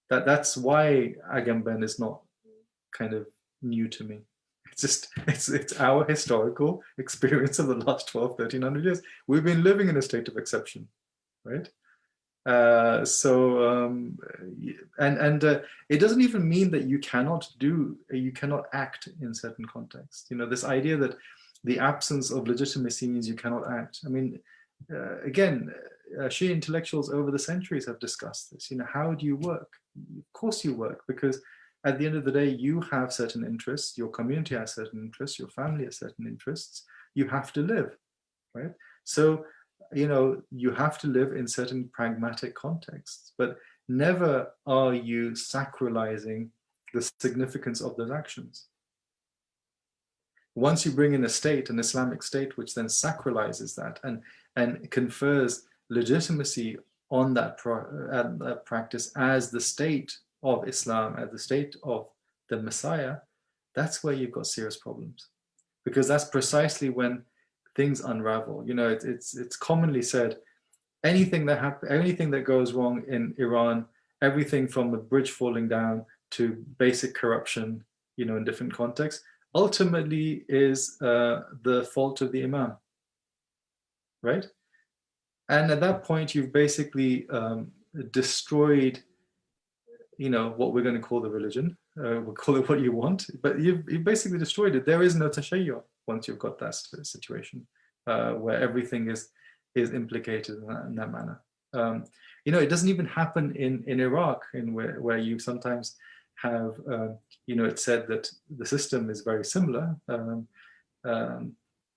That's why Agamben is not kind of new to me. It's our historical experience of the last 1300 years. We've been living in a state of exception, right? It doesn't even mean that you cannot act in certain contexts. This idea that the absence of legitimacy means you cannot act. I mean, again, Shia intellectuals over the centuries have discussed this. How do you work? Of course you work, because at the end of the day, you have certain interests, your community has certain interests, your family has certain interests, you have to live, right? So, you have to live in certain pragmatic contexts, but never are you sacralizing the significance of those actions. Once you bring in a state, an Islamic state, which then sacralizes that and confers legitimacy on that practice as the state of Islam, as the state of the Messiah, that's where you've got serious problems, because that's precisely when things unravel. It's commonly said, anything that goes wrong in Iran, everything from the bridge falling down to basic corruption, in different contexts, ultimately is the fault of the Imam, right? And at that point, you've basically destroyed, what we're going to call the religion. We'll call it what you want, but you've basically destroyed it. There is no tashayyu once you've got that situation where everything is implicated in that manner. It doesn't even happen in Iraq, where you sometimes have, it's said that the system is very similar.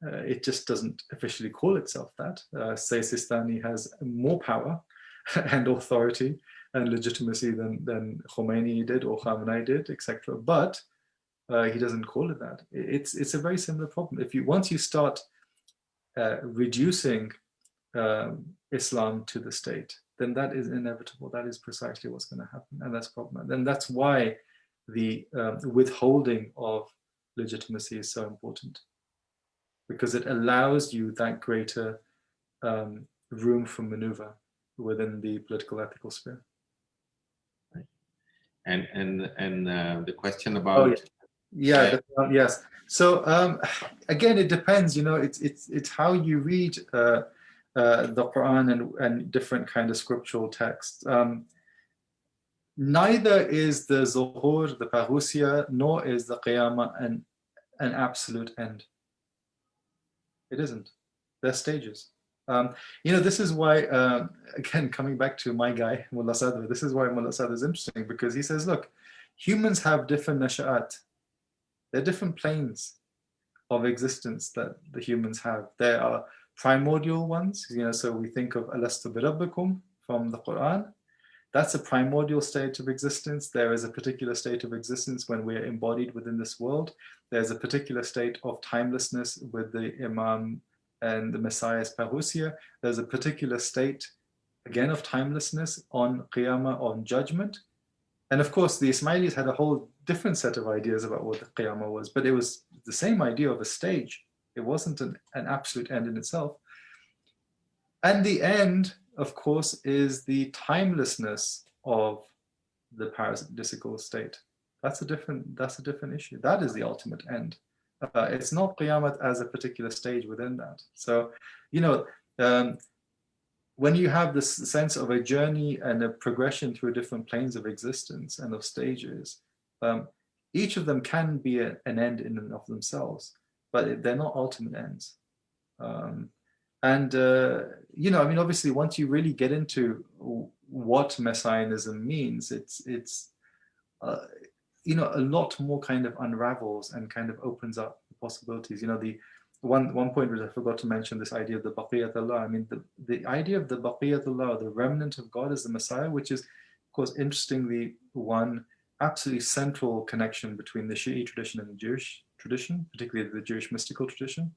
It just doesn't officially call itself that. Say Sistani has more power and authority and legitimacy than Khomeini did or Khamenei did, etc. But he doesn't call it that. It's a very similar problem. Once you start reducing Islam to the state, then that is inevitable. That is precisely what's going to happen, and that's problematic. And that's why the withholding of legitimacy is so important, because it allows you that greater room for maneuver within the political ethical sphere. And the question about yes. So again, it depends. It's how you read the Quran and different kind of scriptural texts. Neither is the Zuhur, the Parousia, nor is the Qiyamah an absolute end. It isn't. They're stages. This is why, again, coming back to my guy, Mullah Sadr, this is why Mullah Sadr is interesting, because he says, look, humans have different nasha'at. There are different planes of existence that the humans have. There are primordial ones, so we think of Alastu bi Rabbikum from the Quran. That's a primordial state of existence. There is a particular state of existence when we're embodied within this world. There's a particular state of timelessness with the Imam and the Messiah's parousia. There's a particular state again, of timelessness, on Qiyamah, on judgment. And of course, the Ismailis had a whole different set of ideas about what the Qiyamah was, but it was the same idea of a stage. It wasn't an absolute end in itself. And the end, of course, is the timelessness of the paradisical state. That's a different issue. That is the ultimate end. It's not Qiyamah as a particular stage within that. So, you know, when you have this sense of a journey and a progression through different planes of existence and of stages, each of them can be an end in and of themselves, but they're not ultimate ends. You know, I mean, obviously, once you really get into what Messianism means, it's you know, a lot more kind of unravels and kind of opens up the possibilities. You know, the one point which I forgot to mention, this idea of the Baqiyatullah. I mean, the idea of the Baqiyatullah, the remnant of God as the Messiah, which is, of course, interestingly, one absolutely central connection between the Shi'i tradition and the Jewish tradition, particularly the Jewish mystical tradition.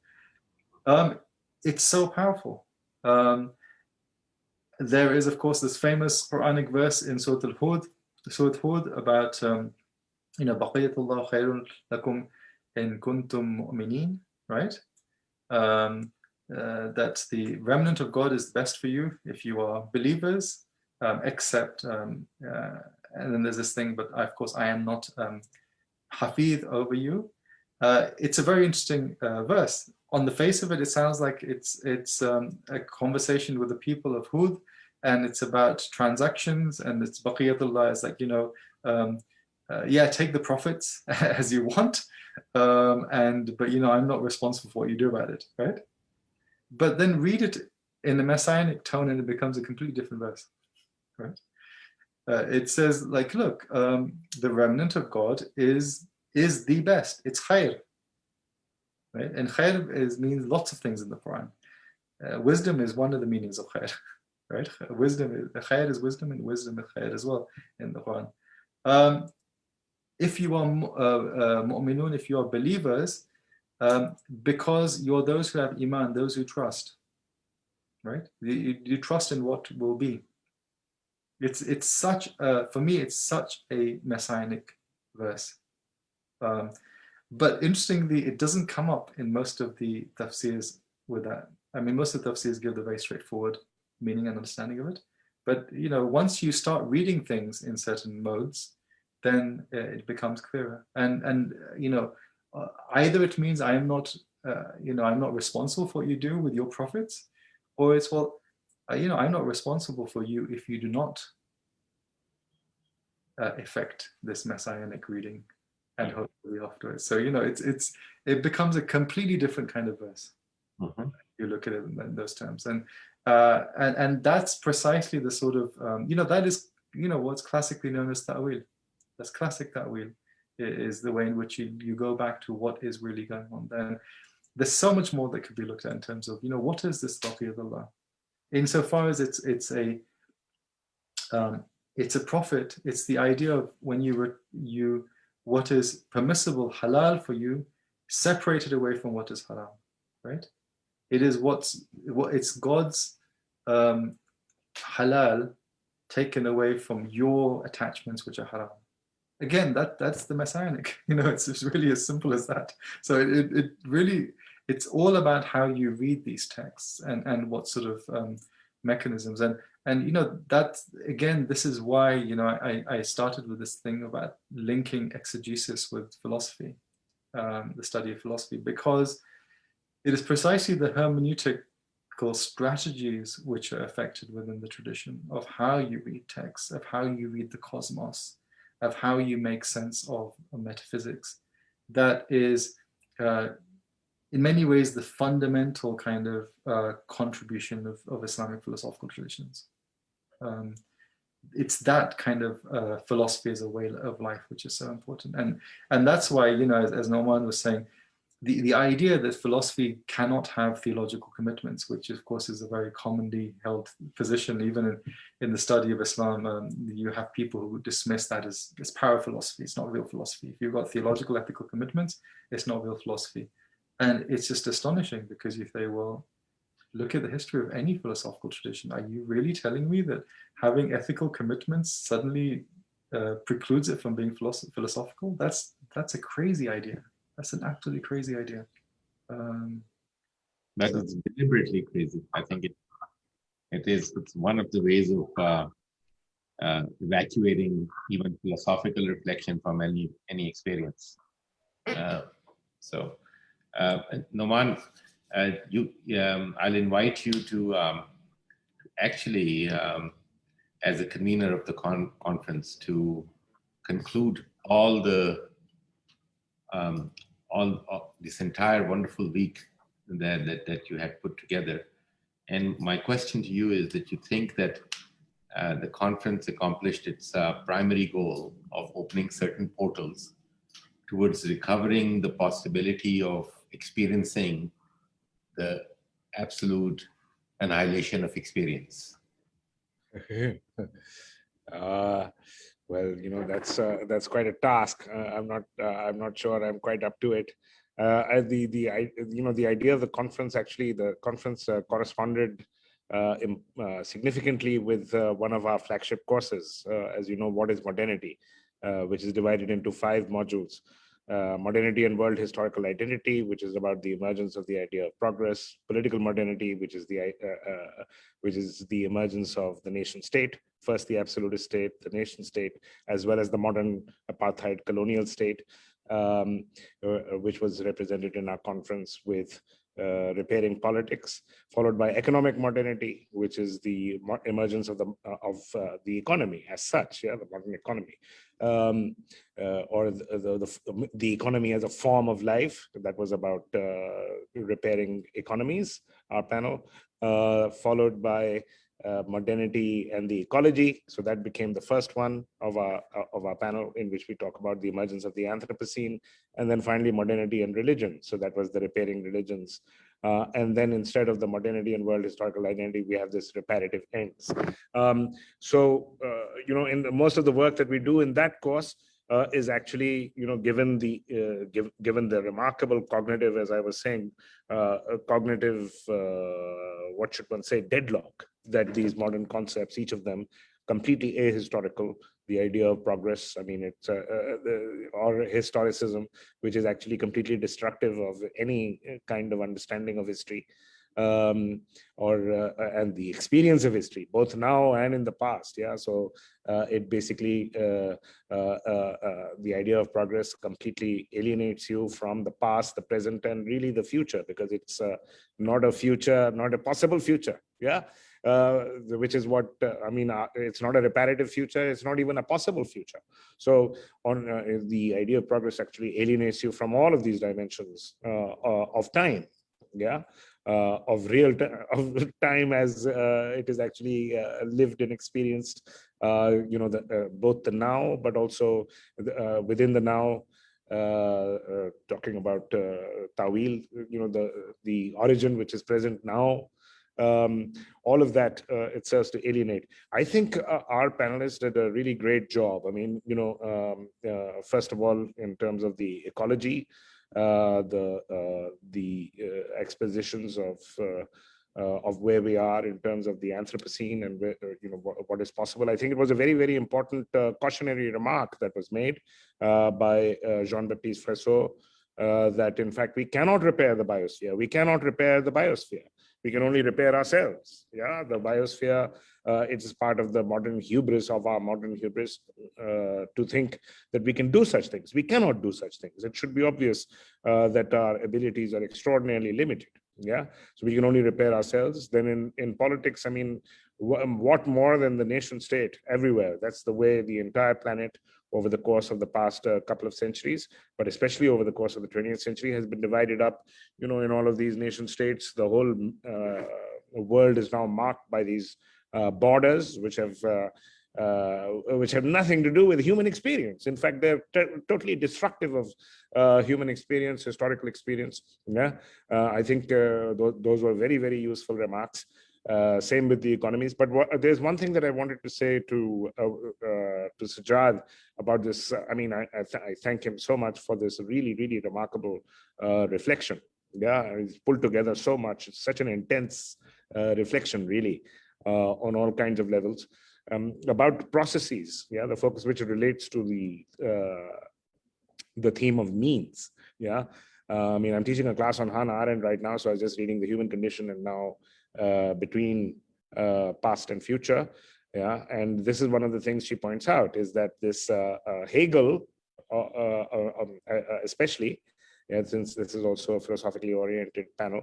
It's so powerful. There is, of course, this famous Quranic verse in Surah Hud about, you know, Baqiyatullah khayrun lakum in kuntum mu'minin, right? That the remnant of God is best for you if you are believers, except, and then there's this thing, but of course I am not hafid over you. It's a very interesting verse. On the face of it, it sounds like it's a conversation with the people of Hud, and it's about transactions, and it's Baqiyatullah is like, you know, yeah, take the profits as you want, but you know, I'm not responsible for what you do about it, right? But then read it in a messianic tone, and it becomes a completely different verse, right? It says, like, look, the remnant of God is the best. It's khair, right? And khair means lots of things in the Quran. Wisdom is one of the meanings of khair, right? Khair is wisdom, and wisdom is khair as well in the Quran. If you are mu'minun, if you are believers, because you're those who have iman, those who trust, right? You trust in what will be. It's such for me, it's such a messianic verse. But interestingly, it doesn't come up in most of the tafsirs with that. I mean, most of the tafsirs give the very straightforward meaning and understanding of it. But you know, once you start reading things in certain modes, then it becomes clearer. And you know, either it means I am not, you know, I'm not responsible for what you do with your profits, or it's, well, you know, I'm not responsible for you if you do not effect this messianic reading and hopefully afterwards. So, you know, it becomes a completely different kind of verse. Mm-hmm. You look at it in those terms, and that's precisely the sort of you know, that is, you know, what's classically known as ta'wil. That's classic ta'wil, is the way in which you go back to what is really going on. Then there's so much more that could be looked at in terms of, you know, what is this Baqiyatullah? Insofar as it's a profit. It's the idea of when you what is permissible, halal for you, separated away from what is haram, right? It is it's God's halal taken away from your attachments, which are haram. Again, that's the messianic. You know, it's really as simple as that. So it really, it's all about how you read these texts and what sort of mechanisms. And you know, that again, this is why, you know, I started with this thing about linking exegesis with philosophy, the study of philosophy, because it is precisely the hermeneutical strategies which are affected within the tradition of how you read texts, of how you read the cosmos, of how you make sense of metaphysics, that is in many ways the fundamental kind of contribution of Islamic philosophical traditions. It's that kind of philosophy as a way of life which is so important, and that's why, you know, as Nauman was saying, the idea that philosophy cannot have theological commitments, which of course is a very commonly held position, even in the study of Islam, you have people who dismiss that as paraphilosophy. It's not real philosophy. If you've got theological ethical commitments, it's not real philosophy. And it's just astonishing, because you say, well, look at the history of any philosophical tradition. Are you really telling me that having ethical commitments suddenly precludes it from being philosophical? That's a crazy idea. That's an absolutely crazy idea. That is deliberately crazy. I think it's one of the ways of evacuating even philosophical reflection from any experience. Nauman, I'll invite you to actually, as a convener of the conference, to conclude all this entire wonderful week that you had put together. And my question to you is that you think that the conference accomplished its primary goal of opening certain portals towards recovering the possibility of experiencing the absolute annihilation of experience. Well, that's quite a task. I'm not sure I'm quite up to it. The idea of the conference, actually, the conference corresponded significantly with one of our flagship courses, as you know, What is Modernity, which is divided into 5 modules. Modernity and world historical identity, which is about the emergence of the idea of progress; political modernity, which is the emergence of the nation state, first the absolutist state, the nation state, as well as the modern apartheid colonial state, which was represented in our conference with repairing politics, followed by economic modernity, which is the emergence of the economy as such, the modern economy, or the economy as a form of life. That was about repairing economies, our panel, followed by modernity and the ecology. So that became the first one of our panel, in which we talk about the emergence of the Anthropocene, and then finally modernity and religion. So that was the repairing religions. And then instead of the modernity and world historical identity, we have this reparative ends. In most of the work that we do in that course is actually, given the remarkable cognitive, as I was saying, cognitive, what should one say, deadlock that these modern concepts, each of them completely ahistorical. The idea of progress, it's or historicism, which is actually completely destructive of any kind of understanding of history, and the experience of history, both now and in the past. So it basically, the idea of progress completely alienates you from the past, the present, and really the future, because it's not a future, not a possible future. Which is what it's not a reparative future, it's not even a possible future. So the idea of progress actually alienates you from all of these dimensions of time, of real time as it is actually lived and experienced, both the now, but also within the now, talking about Tawil, the origin which is present now. All of that, it serves to alienate. I think our panelists did a really great job. First of all, in terms of the ecology, the expositions of where we are in terms of the Anthropocene and where, what is possible. I think it was a very, very important cautionary remark that was made by Jean-Baptiste Fresseau, that in fact we cannot repair the biosphere. We cannot repair the biosphere. We can only repair ourselves. The biosphere, it is part of the modern hubris of our modern hubris to think that we can do such things. We cannot do such things. It should be obvious that our abilities are extraordinarily limited. So we can only repair ourselves. Then in politics, what more than the nation state everywhere? That's the way the entire planet over the course of the past couple of centuries, but especially over the course of the 20th century, has been divided up, in all of these nation states. The whole world is now marked by these borders, which have nothing to do with human experience. In fact, they're totally destructive of human experience, historical experience. I think those were very, very useful remarks. Same with the economies. But there's one thing that I wanted to say to Sajad about this. I thank him so much for this really, really remarkable reflection. Yeah, it's pulled together so much. It's such an intense reflection, really, on all kinds of levels. About processes, yeah, the focus which relates to the theme of means. Yeah, I mean, I'm teaching a class on Hannah Arendt right now, so I was just reading The Human Condition and now Between Past and Future. Yeah, and this is one of the things she points out, is that this Hegel, especially, yeah, since this is also a philosophically oriented panel,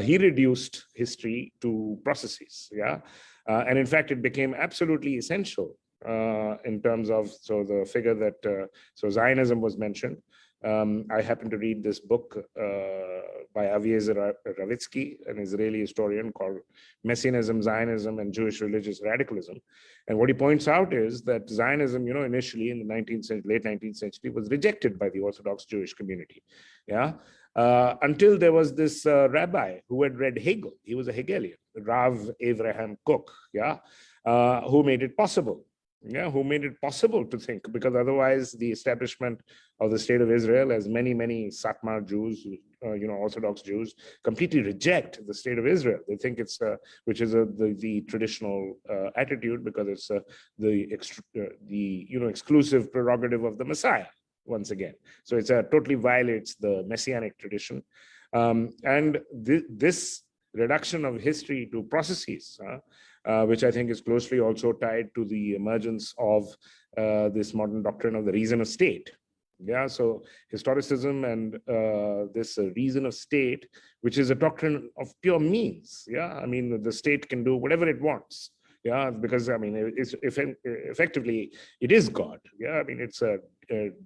he reduced history to processes. Yeah, and in fact, it became absolutely essential in terms of, so the figure that, so Zionism was mentioned. I happened to read this book by Aviezer Ravitsky, an Israeli historian, called Messianism, Zionism, and Jewish Religious Radicalism. And what he points out is that Zionism, initially in the 19th century, late 19th century, was rejected by the Orthodox Jewish community. Yeah. Until there was this rabbi who had read Hegel. He was a Hegelian, Rav Avraham Kook, yeah, who made it possible. Yeah, who made it possible to think, because otherwise the establishment of the state of Israel, as many Satmar Jews, Orthodox Jews, completely reject the state of Israel. They think it's, which is the traditional attitude, because it's the exclusive prerogative of the Messiah, once again. So it's totally violates the Messianic tradition. And this reduction of history to processes, which I think is closely also tied to the emergence of this modern doctrine of the reason of state. Yeah, so historicism and this reason of state, which is a doctrine of pure means. Yeah, I mean, the state can do whatever it wants. Yeah, because I mean, it's effectively, it is God. Yeah, I mean, it's a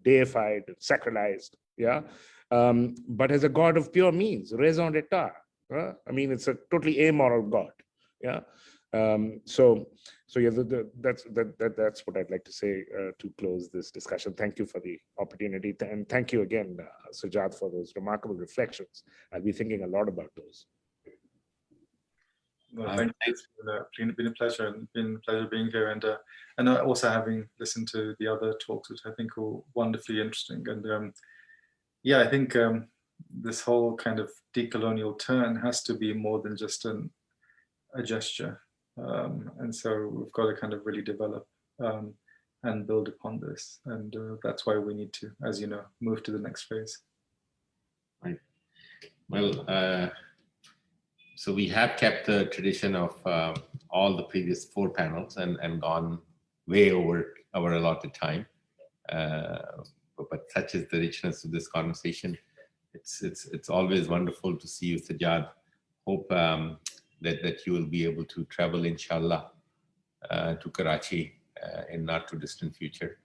deified, sacralized. Yeah, but as a God of pure means, raison d'etat. I mean, it's a totally amoral God. Yeah. So yeah, that's what I'd like to say to close this discussion. Thank you for the opportunity, and thank you again, Sajjad, for those remarkable reflections. I'll be thinking a lot about those. Well, thank you. It's been a pleasure. It's been a pleasure being here, and also having listened to the other talks, which I think were wonderfully interesting. And yeah, I think this whole kind of decolonial turn has to be more than just a gesture. And so we've got to kind of really develop and build upon this. And that's why we need to, as you know, move to the next phase. Right. Well, so we have kept the tradition of all the previous 4 panels and gone way over our allotted time. But such is the richness of this conversation. It's always wonderful to see you, Sajjad. Hope that you will be able to travel, inshallah, to Karachi in not too distant future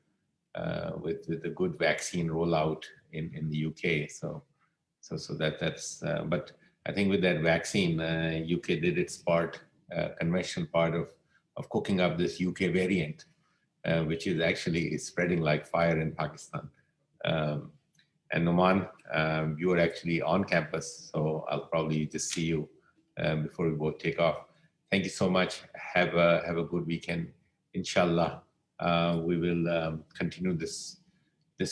with a good vaccine rollout in the UK. So that's but I think with that vaccine, UK did its part, conventional part of cooking up this UK variant, which is actually spreading like fire in Pakistan. And Nauman, you are actually on campus, so I'll probably just see you before we both take off. Thank you so much. Have a good weekend. Inshallah, we will continue this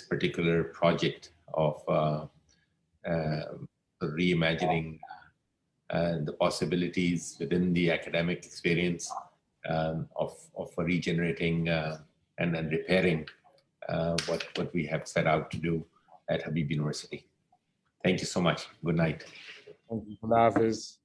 particular project of reimagining the possibilities within the academic experience of regenerating and then repairing what we have set out to do at Habib University. Thank you so much. Good night. Thank you. Khulda Hafiz.